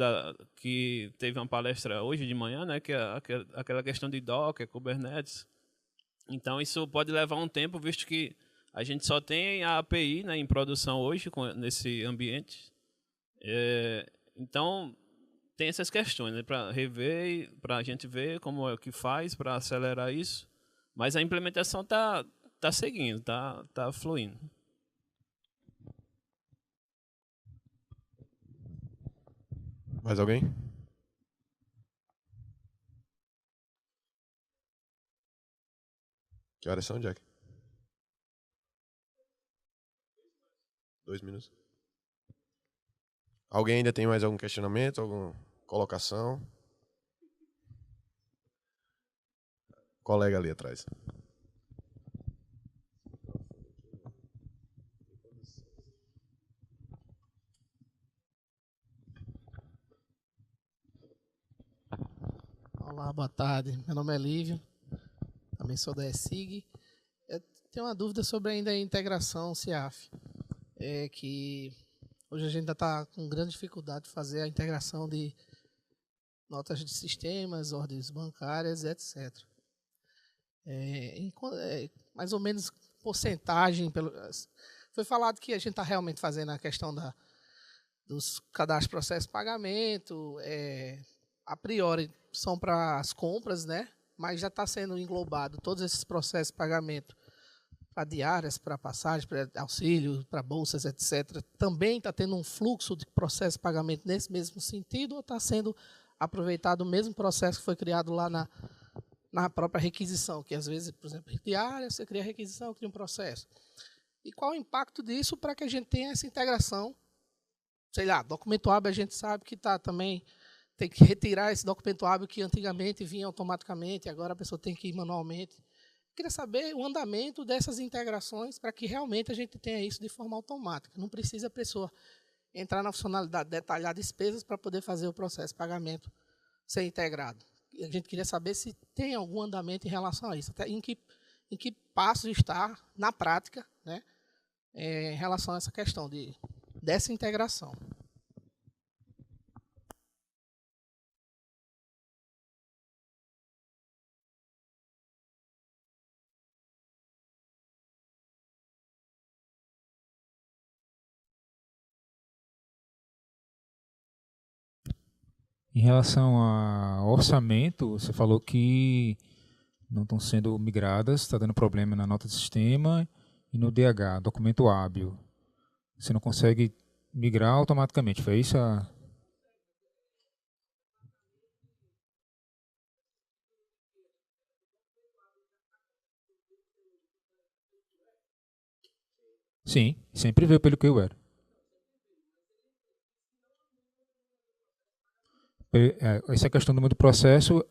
que teve uma palestra hoje de manhã, né, que é aquela questão de Docker, Kubernetes. Então isso pode levar um tempo, visto que a gente só tem a API, né, em produção hoje nesse ambiente. Então tem essas questões, né, para rever, para a gente ver como é o que faz para acelerar isso, mas a implementação tá seguindo, tá fluindo. Mais alguém? Que horas são, Jack? 2 minutos. Alguém ainda tem mais algum questionamento, alguma colocação? Colega ali atrás. Olá, boa tarde. Meu nome é Lívio, também sou da ESIG. Eu tenho uma dúvida sobre ainda a integração CIAF. Que hoje a gente ainda está com grande dificuldade de fazer a integração de notas de sistemas, ordens bancárias, etc. Mais ou menos porcentagem. Foi falado que a gente está realmente fazendo a questão dos cadastros, processo de pagamento, a priori são para as compras, né? Mas já está sendo englobado todos esses processos de pagamento para diárias, para passagens, para auxílio, para bolsas, etc. Também está tendo um fluxo de processo de pagamento nesse mesmo sentido ou está sendo aproveitado o mesmo processo que foi criado lá na própria requisição, que às vezes, por exemplo, diária, você cria a requisição, cria um processo. E qual o impacto disso para que a gente tenha essa integração? Sei lá, documento hábil a gente sabe que também tem que retirar esse documento hábil que antigamente vinha automaticamente, agora a pessoa tem que ir manualmente. Queria saber o andamento dessas integrações para que realmente a gente tenha isso de forma automática. Não precisa a pessoa entrar na funcionalidade, detalhar despesas para poder fazer o processo de pagamento ser integrado. E a gente queria saber se tem algum andamento em relação a isso, até em que passo está na prática, né, em relação a essa questão dessa integração. Em relação ao orçamento, você falou que não estão sendo migradas, está dando problema na nota de sistema e no DH, documento hábil. Você não consegue migrar automaticamente, foi isso? Sim, sempre veio pelo QWare. Essa questão do número do processo,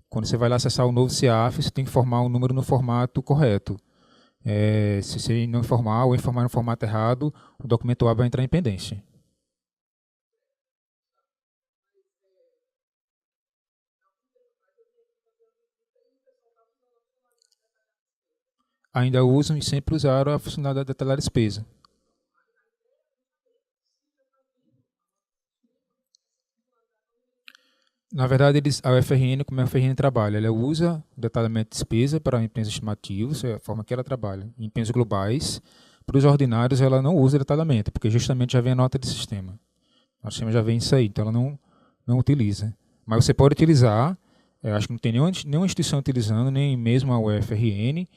quando você vai lá acessar o novo CIAF, você tem que informar o número no formato correto. Se você não informar ou informar no formato errado, o documento hábil vai entrar em pendência. Ainda usam e sempre usaram a funcionalidade de detalhar a despesa. Na verdade, a UFRN, como a UFRN trabalha, ela usa o detalhamento de despesa para empresas estimativas, é a forma que ela trabalha. Em empresas globais, para os ordinários, ela não usa detalhamento, porque justamente já vem a nota de sistema. O sistema já vem isso aí, então ela não utiliza. Mas você pode utilizar, acho que não tem nenhuma instituição utilizando, nem mesmo a UFRN,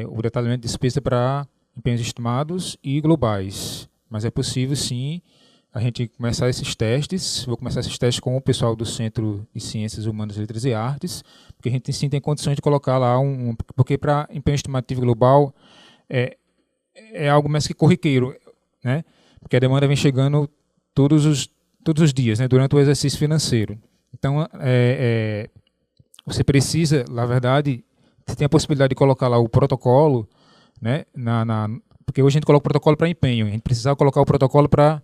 o detalhamento de despesa para empenhos estimados e globais. Mas é possível, sim, a gente começar esses testes. Vou começar esses testes com o pessoal do Centro de Ciências Humanas, Letras e Artes, porque a gente sim tem condições de colocar lá porque para empenho estimativo global é algo mais que corriqueiro, né? Porque a demanda vem chegando todos os dias, né? Durante o exercício financeiro. Então, você precisa, na verdade, você tem a possibilidade de colocar lá o protocolo, né? Porque hoje a gente coloca o protocolo para empenho, a gente precisava colocar o protocolo para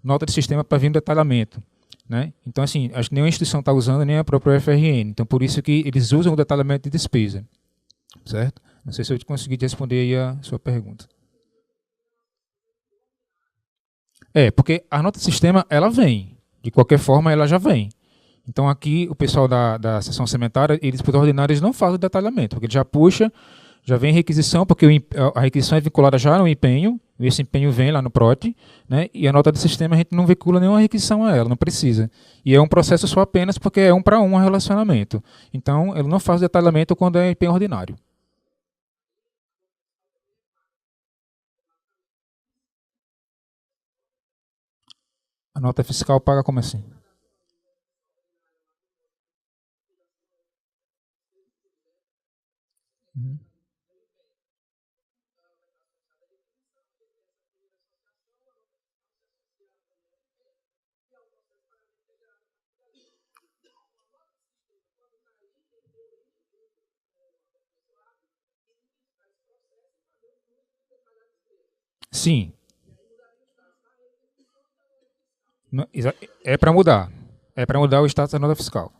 nota de sistema para vir no detalhamento, né? Então, assim, acho que nenhuma instituição está usando, nem a própria UFRN. Então, por isso que eles usam o detalhamento de despesa, certo? Não sei se eu consegui responder aí a sua pergunta. Porque a nota de sistema, ela vem. De qualquer forma, ela já vem. Então, aqui, o pessoal da seção orçamentária, eles, por ordinários, não fazem o detalhamento, porque ele já puxa, já vem requisição, porque a requisição é vinculada já no empenho, e esse empenho vem lá no PROT, né, e a nota de sistema a gente não vincula nenhuma requisição a ela, não precisa. E é um processo só apenas porque é 1 para 1 relacionamento. Então, ele não faz detalhamento quando é empenho ordinário. A nota fiscal paga como assim? Sim. É para mudar. É para mudar o status da nota fiscal.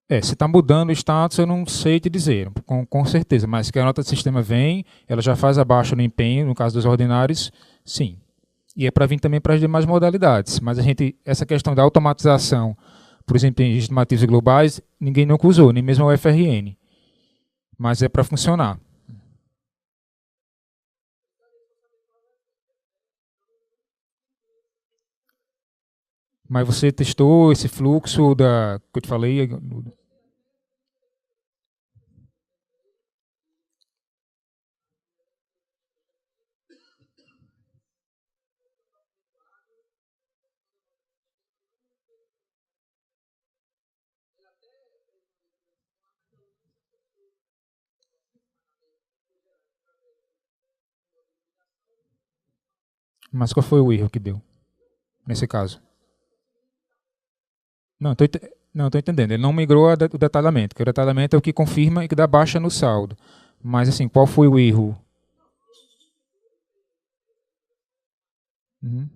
Se está mudando o status, eu não sei te dizer, com certeza, mas que a nota do sistema vem, ela já faz a baixa no empenho, no caso dos ordinários, sim. E é para vir também para as demais modalidades, mas essa questão da automatização, por exemplo, em estimativos globais, ninguém nunca usou, nem mesmo o FRN, mas é para funcionar. Mas você testou esse fluxo que eu te falei? Mas qual foi o erro que deu, nesse caso? Não, estou entendendo. Ele não migrou o detalhamento, porque o detalhamento é o que confirma e que dá baixa no saldo. Mas, assim, qual foi o erro? Uhum.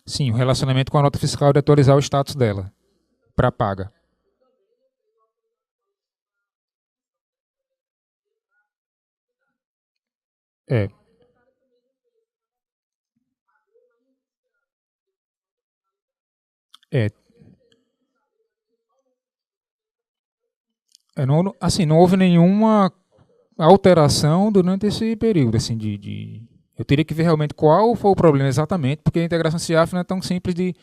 Sim, o relacionamento com a nota fiscal de atualizar o status dela para paga. É. Não houve nenhuma alteração durante esse período, assim, eu teria que ver realmente qual foi o problema exatamente, porque a integração CIAF não é tão simples de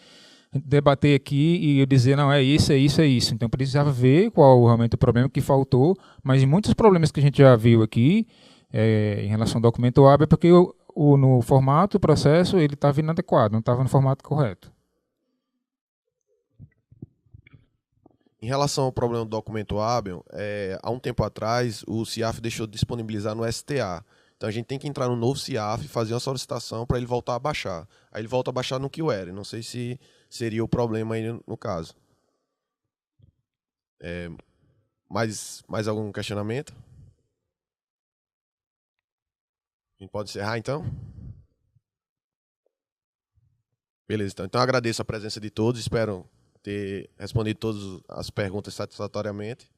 debater aqui e eu dizer, não, é isso, é isso, é isso. Então, precisava ver qual realmente o problema que faltou, mas em muitos problemas que a gente já viu aqui, em relação ao documento hábil, é porque no formato, o processo, ele estava inadequado, não estava no formato correto. Em relação ao problema do documento hábil, há um tempo atrás, o CIAF deixou de disponibilizar no STA. Então, a gente tem que entrar no novo CIAF e fazer uma solicitação para ele voltar a baixar. Aí ele volta a baixar no QWERTY. Não sei se seria o problema aí no caso. Mais algum questionamento? A gente pode encerrar, então? Beleza, então eu agradeço a presença de todos. Espero ter respondido todas as perguntas satisfatoriamente.